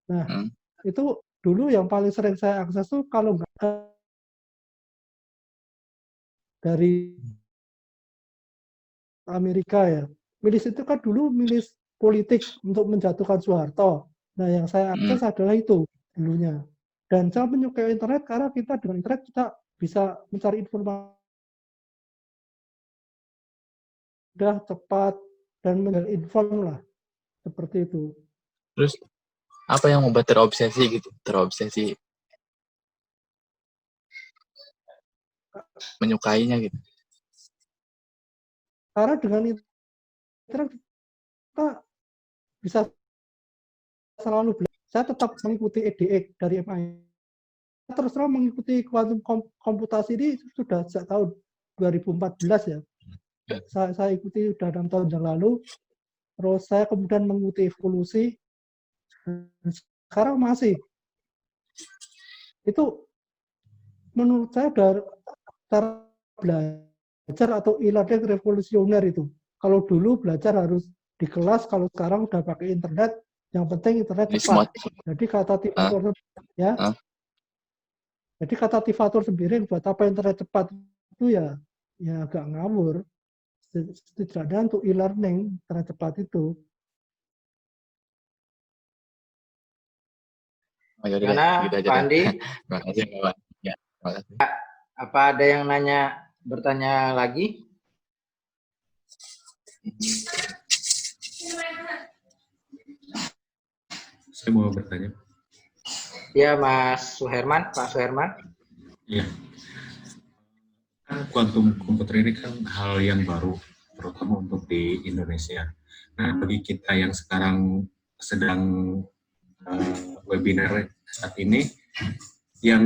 Nah, itu dulu yang paling sering saya akses tuh kalau nggak dari Amerika ya. Milis itu kan dulu milis politik untuk menjatuhkan Soeharto. Nah, yang saya akses adalah itu dulunya. Dan saya menyukai internet karena kita dengan internet kita bisa mencari informasi mudah, cepat, dan inform lah. Seperti itu. terus apa yang membuat terobsesi gitu? Terobsesi menyukainya gitu. Karena dengan internet kita bisa selalu belajar. Saya tetap mengikuti EDX dari MI. Terus terang mengikuti kuantum komputasi ini sudah sejak tahun 2014 ya. Saya ikuti sudah 6 tahun yang lalu. Terus saya kemudian mengikuti evolusi. Sekarang masih. Itu menurut saya dari cara belajar atau e-learning revolusioner itu. Kalau dulu belajar harus di kelas, kalau sekarang udah pakai internet, yang penting internet cepat. Jadi kata Tifatur ya. Jadi kata Tifatur sendiri buat apa internet cepat itu ya agak ngawur. Setidaknya untuk e-learning internet cepat itu. Oh, yaudah Gimana, gitu aja Pak deh. Andi? Terima kasih, kawan. Ya, terima kasih. Apa ada yang bertanya lagi? Saya mau bertanya. Ya, Mas Suherman, Pak Suherman. Iya. Kan kuantum komputer ini kan hal yang baru, terutama untuk di Indonesia. Nah, bagi kita yang sekarang sedang webinar saat ini, yang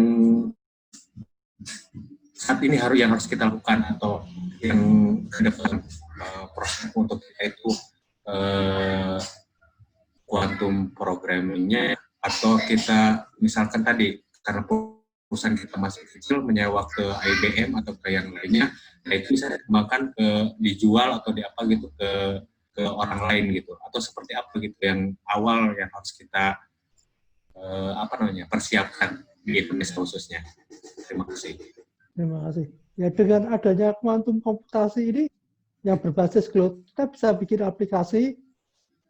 saat ini yang harus kita lakukan atau yang ke depan proses untuk kita itu quantum programmingnya, atau kita misalkan tadi karena perusahaan kita masih kecil menyewa ke IBM atau ke yang lainnya, nah itu bisa dikembangkan dijual atau di apa gitu ke orang lain gitu, atau seperti apa gitu yang awal yang harus kita persiapkan di Indonesia khususnya. Terima kasih. Terima kasih. Ya dengan adanya kuantum komputasi ini yang berbasis cloud, kita bisa bikin aplikasi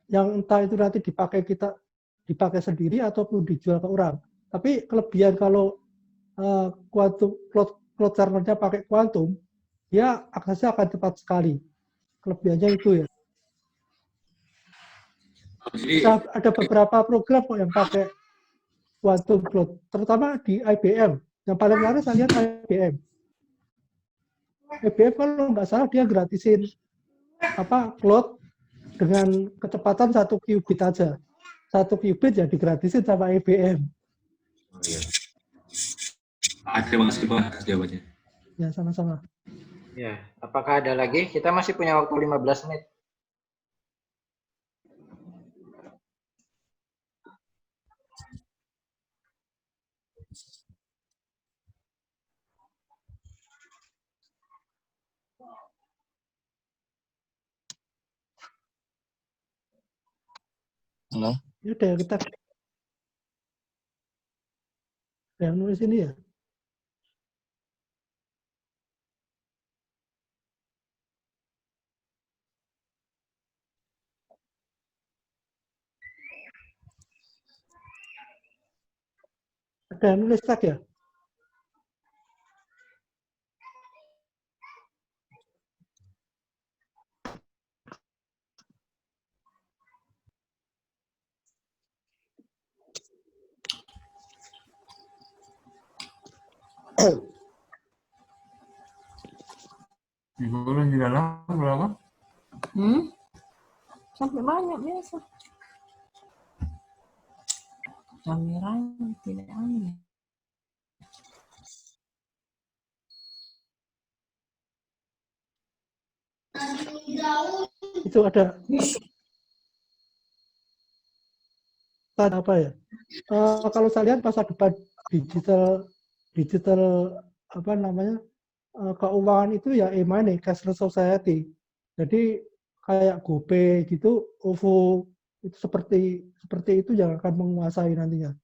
yang entah itu nanti dipakai sendiri ataupun dijual ke orang. Tapi kelebihan kalau kuantum cloud servernya pakai kuantum, dia aksesnya akan cepat sekali. Kelebihannya itu ya. Ada beberapa program kok yang pakai quantum cloud, terutama di IBM. Yang paling laris saya lihat IBM. IBM kalau nggak salah dia gratisin cloud dengan kecepatan 1 qubit aja. 1 qubit ya digratisin sama IBM. Oh, iya. Terima kasih Pak atas jawabannya. Ya, sama-sama. Ya, apakah ada lagi? Kita masih punya waktu 15 menit. Halo? Ya udah kita yang nulis ini ya. Ada yang nulis tag ya? Liburan di dalam berapa? Sampai banyak biasa. Kameranya tidak ambil. Itu ada apa ya? Kalau saya lihat masa depan digital apa namanya keuangan itu ya e-money, cashless society. Jadi kayak GoPay gitu, OVO itu seperti itu yang akan menguasai nantinya.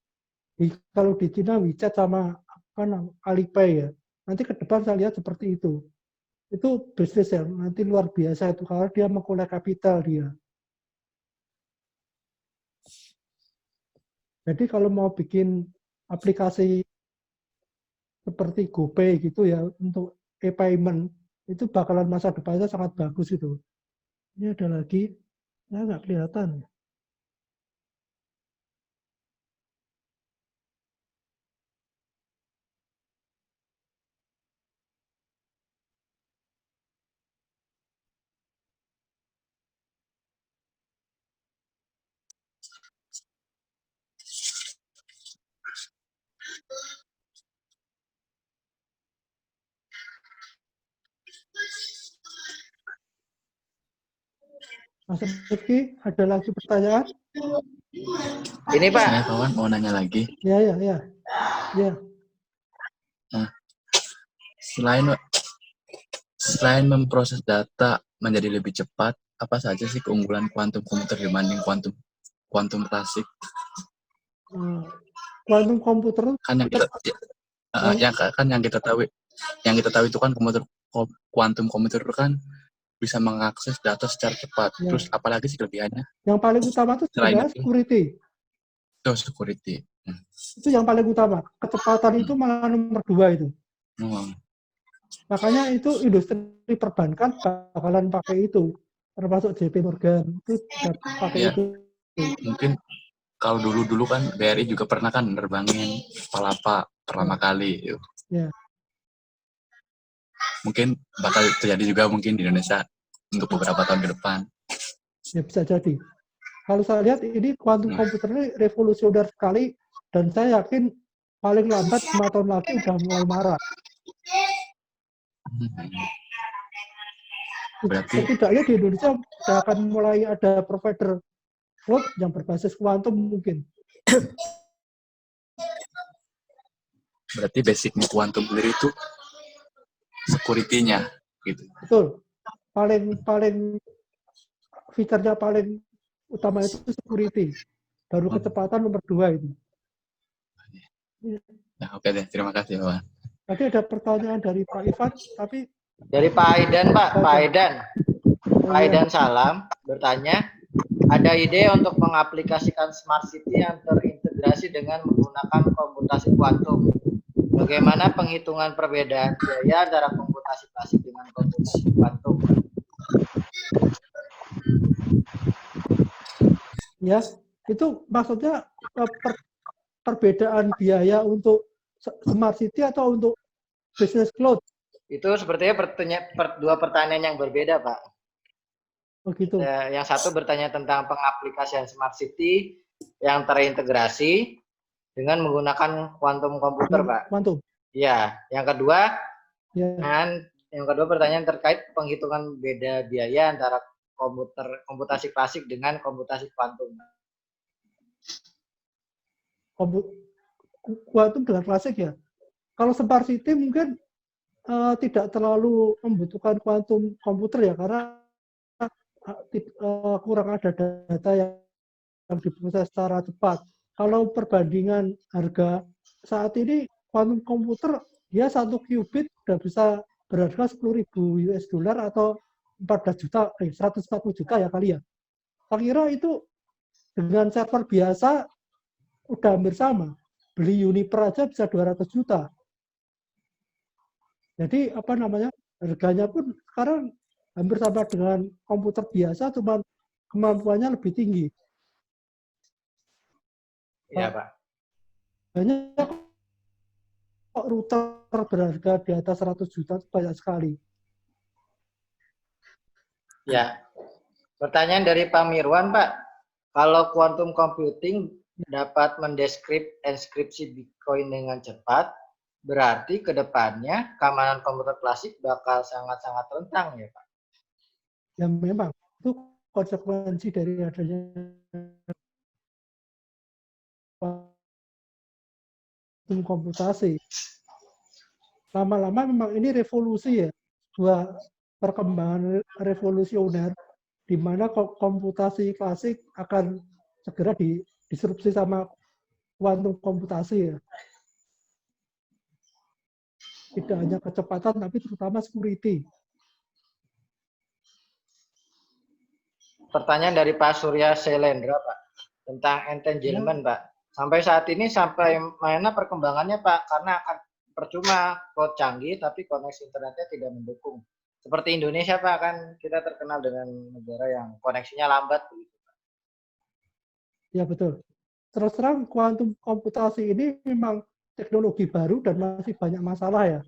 Kalau di Cina WeChat sama Alipay ya. Nanti ke depan saya lihat seperti itu. Itu bisnis yang nanti luar biasa itu karena dia mengkolek kapital dia. Jadi kalau mau bikin aplikasi seperti GoPay gitu ya untuk e-payment itu bakalan masa depannya sangat bagus itu. Ini ada lagi, ya nggak kelihatan. Mas Rifki, ada lagi pertanyaan? Ini Pak, Saya kawan mau nanya lagi. Ya. Nah, selain memproses data menjadi lebih cepat, apa saja sih keunggulan kuantum komputer dibanding kuantum klasik? Kuantum komputer Kan yang kita tahu itu kan kuantum komputer kan bisa mengakses data secara cepat. Ya. Terus apalagi sih kelebihannya? Yang paling utama itu adalah security. Security. Itu yang paling utama. Kecepatan itu malah nomor 2 itu. Makanya itu industri perbankan bakalan pakai itu. Termasuk JP Morgan itu pakai itu. Mungkin kalau dulu kan BRI juga pernah kan nerbangin Palapa pertama kali. Ya. Mungkin bakal terjadi juga mungkin di Indonesia untuk beberapa tahun ke depan. Ya bisa jadi. Kalau saya lihat ini kuantum komputer ini revolusioner sekali dan saya yakin paling lambat 5 tahun lagi udah mulai marak. Berarti setidaknya di Indonesia sudah akan mulai ada provider cloud yang berbasis kuantum mungkin. Berarti basicnya kuantum sendiri itu security-nya gitu. Betul. Paling fiturnya paling utama itu security. Baru kecepatan nomor 2 itu. Ya, oke deh, terima kasih Pak. Tadi ada pertanyaan dari Pak Ivan, tapi dari Pak Aidan Pak, Pak Aidan Salam bertanya, ada ide untuk mengaplikasikan smart city yang terintegrasi dengan menggunakan komputasi kuantum. Bagaimana penghitungan perbedaan biaya antara komputasi klasik dengan komputasi kuantum? ya, itu maksudnya perbedaan biaya untuk smart city atau untuk business cloud? Itu sepertinya dua pertanyaan yang berbeda, Pak. Begitu. Yang satu bertanya tentang pengaplikasian smart city yang terintegrasi dengan menggunakan quantum komputer, Pak. Quantum. Ya, yang kedua Ya. Pertanyaan terkait penghitungan beda biaya antara komputasi klasik dengan komputasi kuantum. Kuantum dengan klasik ya. Kalau smart city mungkin tidak terlalu membutuhkan kuantum komputer ya, karena kurang ada data yang diproses secara cepat. Kalau perbandingan harga saat ini, kuantum komputer dia 1 qubit sudah bisa berharga 10.000 US dollar atau 14 juta, 140 juta ya kali ya. Saya kira itu dengan server biasa udah hampir sama. Beli Uniper aja bisa 200 juta. Jadi harganya pun sekarang hampir sama dengan komputer biasa, cuma kemampuannya lebih tinggi. Iya, Pak. Banyak kok router berharga di atas 100 juta, banyak sekali. Ya. Pertanyaan dari Pak Mirwan, Pak. Kalau quantum computing dapat mendeskripsi Bitcoin dengan cepat, berarti ke depannya keamanan komputer klasik bakal sangat-sangat rentan ya, Pak? Ya memang, itu konsekuensi dari adanya quantum komputasi. Lama-lama memang ini revolusi ya, sebuah perkembangan revolusioner di mana komputasi klasik akan segera disrupsi sama kuantum komputasi ya. Tidak hanya kecepatan, tapi terutama security. Pertanyaan dari Pak Surya Selendra, Pak, tentang entanglement, Pak. Sampai saat ini, sampai mana perkembangannya, Pak? Karena akan percuma cloud canggih, tapi koneksi internetnya tidak mendukung. Seperti Indonesia, Pak, kan kita terkenal dengan negara yang koneksinya lambat. Ya betul. Terus terang kuantum komputasi ini memang teknologi baru dan masih banyak masalah ya.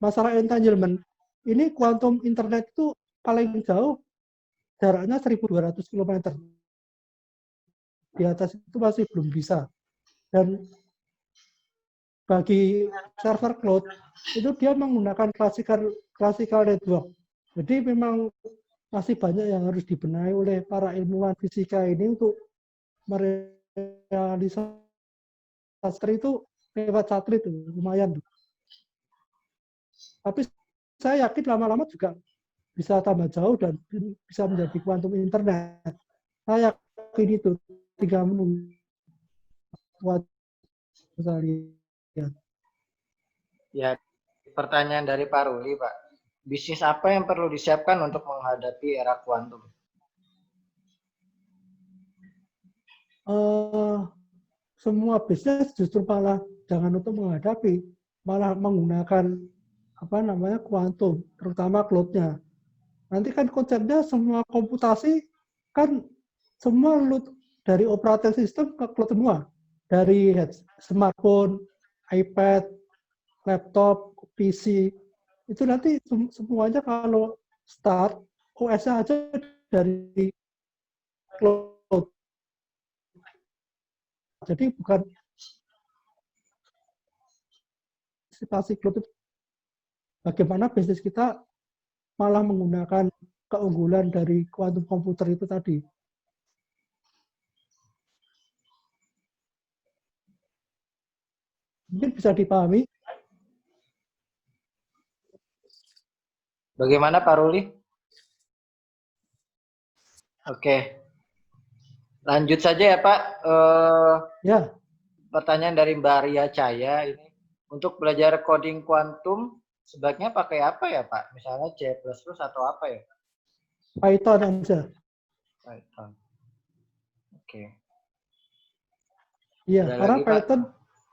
Masalah entanglement, ini kuantum internet itu paling jauh jaraknya 1.200 km. Di atas itu masih belum bisa. Dan bagi server cloud, itu dia menggunakan classical network. Jadi memang masih banyak yang harus dibenahi oleh para ilmuwan fisika ini untuk merealisasi itu lewat satelit lumayan. Tapi saya yakin lama-lama juga bisa tambah jauh dan bisa menjadi kuantum internet. Saya yakin itu, tinggal menunggu waktu saya lihat. Ya, pertanyaan dari Pak Ruli, Pak. Bisnis apa yang perlu disiapkan untuk menghadapi era kuantum? Semua bisnis justru malah jangan untuk menghadapi, malah menggunakan kuantum, terutama cloud-nya. Nanti kan konsepnya semua komputasi kan semua load dari operating system ke cloud semua, dari smartphone, iPad, laptop, PC, itu nanti semuanya kalau start OS-nya aja dari cloud. Jadi bukan antisipasi cloud itu, bagaimana bisnis kita malah menggunakan keunggulan dari quantum komputer itu tadi. Mungkin bisa dipahami. Bagaimana Pak Ruli? Oke. Lanjut saja ya Pak. Ya. Pertanyaan dari Mbak Ria Caya ini. Untuk belajar coding kuantum, sebaiknya pakai apa ya Pak? Misalnya C++ atau apa ya Pak? Python aja. Python. Oke. Iya, karena lagi, Python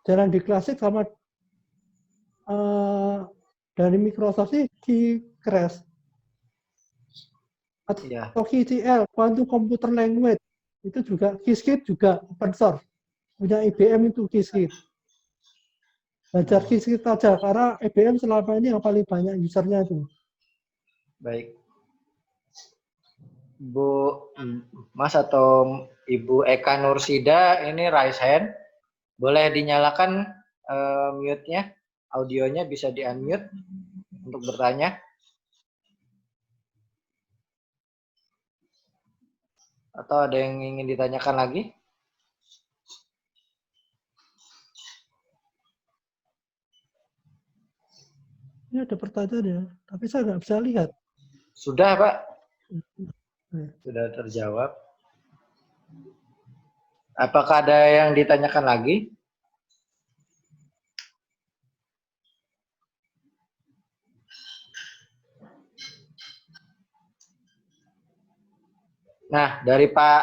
jalan di klasik sama dari Microsoft sih di Crash. Atau ya. QCL, Quantum Computer Language, itu juga Qiskit juga open source. Punya IBM itu Qiskit. Belajar Qiskit aja, karena IBM selama ini yang paling banyak usernya itu. Baik. Bu Mas atau Ibu Eka Nursida ini raise hand. Boleh dinyalakan mute-nya, audionya bisa di-unmute untuk bertanya. Atau ada yang ingin ditanyakan lagi? Ini ada pertanyaan ya, tapi saya nggak bisa lihat. Sudah, Pak. Sudah terjawab. Apakah ada yang ditanyakan lagi? Nah, dari Pak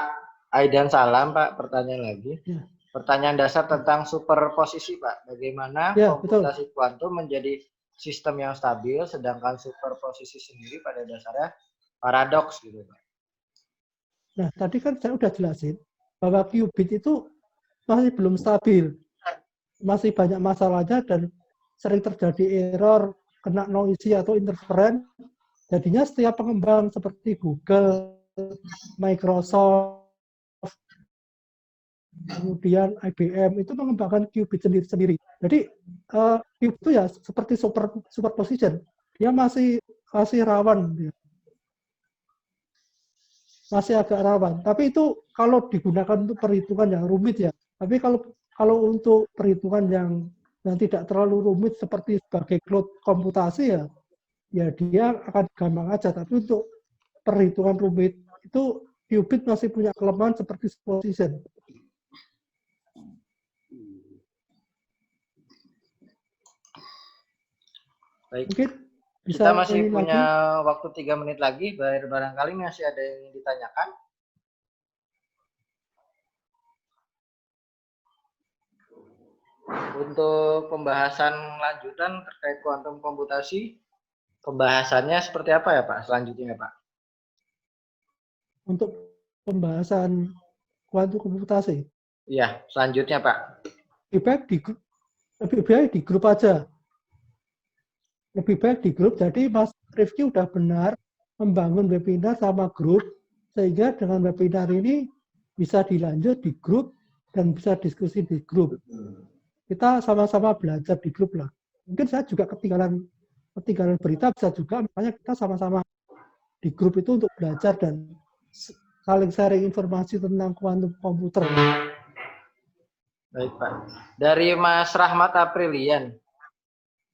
Aidan Salam, Pak, pertanyaan lagi. Ya. Pertanyaan dasar tentang superposisi, Pak. Bagaimana Ya, komputasi kuantum menjadi sistem yang stabil, sedangkan superposisi sendiri pada dasarnya paradoks, gitu, Pak. Nah, tadi kan saya udah jelasin bahwa qubit itu masih belum stabil. Masih banyak masalahnya dan sering terjadi error, kena noisy atau interference. Jadinya setiap pengembang seperti Google, Microsoft, kemudian IBM itu mengembangkan qubit sendiri-sendiri. Jadi qubit itu ya seperti superposition. Dia masih rawan, masih agak rawan. Tapi itu kalau digunakan untuk perhitungan yang rumit ya. Tapi kalau untuk perhitungan yang tidak terlalu rumit seperti sebagai cloud komputasi ya dia akan gampang aja. Tapi untuk perhitungan rumit itu qubit masih punya kelemahan seperti superposition. Baik. Mungkin bisa Kita masih ini punya lagi. waktu 3 menit lagi, barangkali masih ada yang ingin ditanyakan. Untuk pembahasan lanjutan terkait kuantum komputasi, pembahasannya seperti apa ya, Pak, selanjutnya, Pak? Untuk pembahasan kuantum komputasi. Iya, selanjutnya, Pak. Lebih baik di grup aja. Lebih baik di grup, jadi Mas Rifki udah benar membangun webinar sama grup, sehingga dengan webinar ini bisa dilanjut di grup dan bisa diskusi di grup. Kita sama-sama belajar di grup lah. Mungkin saya juga ketinggalan berita bisa juga, makanya kita sama-sama di grup itu untuk belajar dan saling sharing informasi tentang kuantum komputer. Baik, Pak. Dari Mas Rahmat Aprilian,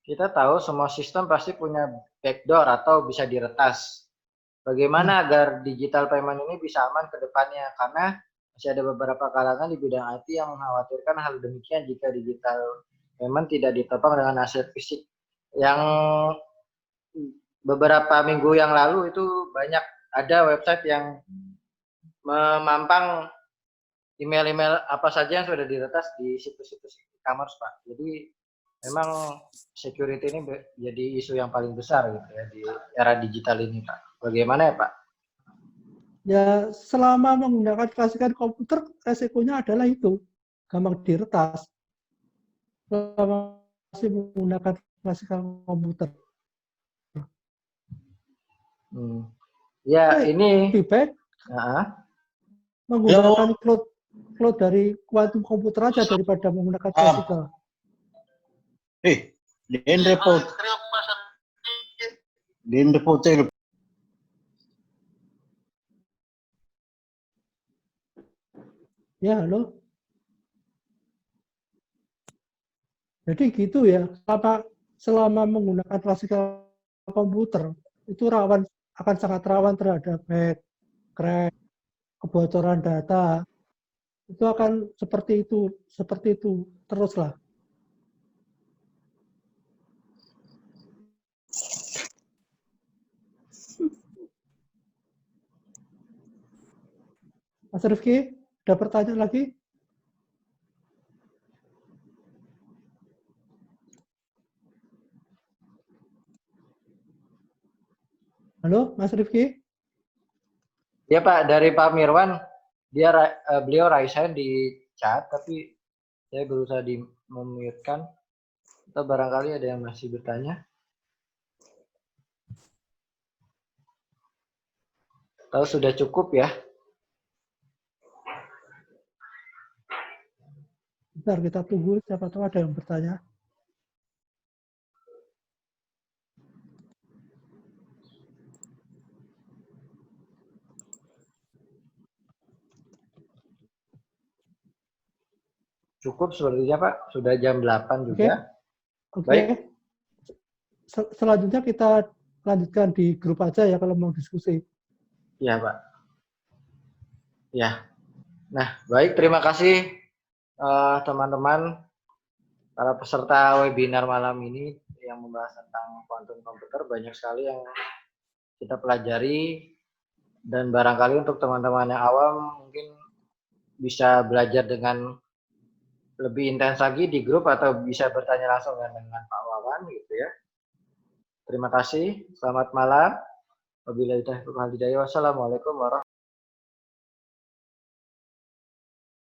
kita tahu semua sistem pasti punya backdoor atau bisa diretas. Bagaimana agar digital payment ini bisa aman ke depannya? Karena masih ada beberapa kalangan di bidang IT yang mengkhawatirkan hal demikian jika digital payment tidak ditopang dengan aset fisik. Yang beberapa minggu yang lalu itu banyak ada website yang memampang email-email apa saja yang sudah diretas di situs-situs e-commerce, Pak. Jadi memang security ini jadi isu yang paling besar gitu ya di era digital ini, Pak. Bagaimana ya, Pak? Ya, selama menggunakan klasikan komputer, resikonya adalah itu, gampang diretas. Selama masih menggunakan klasikan komputer. Ya, ini lebih baik menggunakan cloud dari kuantum komputer aja daripada menggunakan klasikal. Ya, halo. Jadi gitu ya, selama menggunakan klasikal komputer, itu akan sangat rawan terhadap hack, crack, kebocoran data. Itu akan seperti itu teruslah. Mas Rifki, ada pertanyaan lagi? Halo, Mas Rifki? Ya, Pak, dari Pak Mirwan, beliau raise hand di chat, tapi saya berusaha memute-kan. Atau barangkali ada yang masih bertanya. Kalau sudah cukup ya. Bentar kita tunggu, siapa tahu ada yang bertanya. Cukup sepertinya Pak, sudah jam 8 juga. Oke. Baik. Selanjutnya kita lanjutkan di grup aja ya kalau mau diskusi. Ya Pak. Ya. Nah, baik, terima kasih teman-teman para peserta webinar malam ini yang membahas tentang kuantum komputer. Banyak sekali yang kita pelajari, dan barangkali untuk teman-teman yang awam mungkin bisa belajar dengan lebih intens lagi di grup atau bisa bertanya langsung dengan Pak Wawan gitu ya. Terima kasih, selamat malam. Wabillahi taufiq wal hidayah. Wassalamualaikum warahmatullahi wabarakatuh.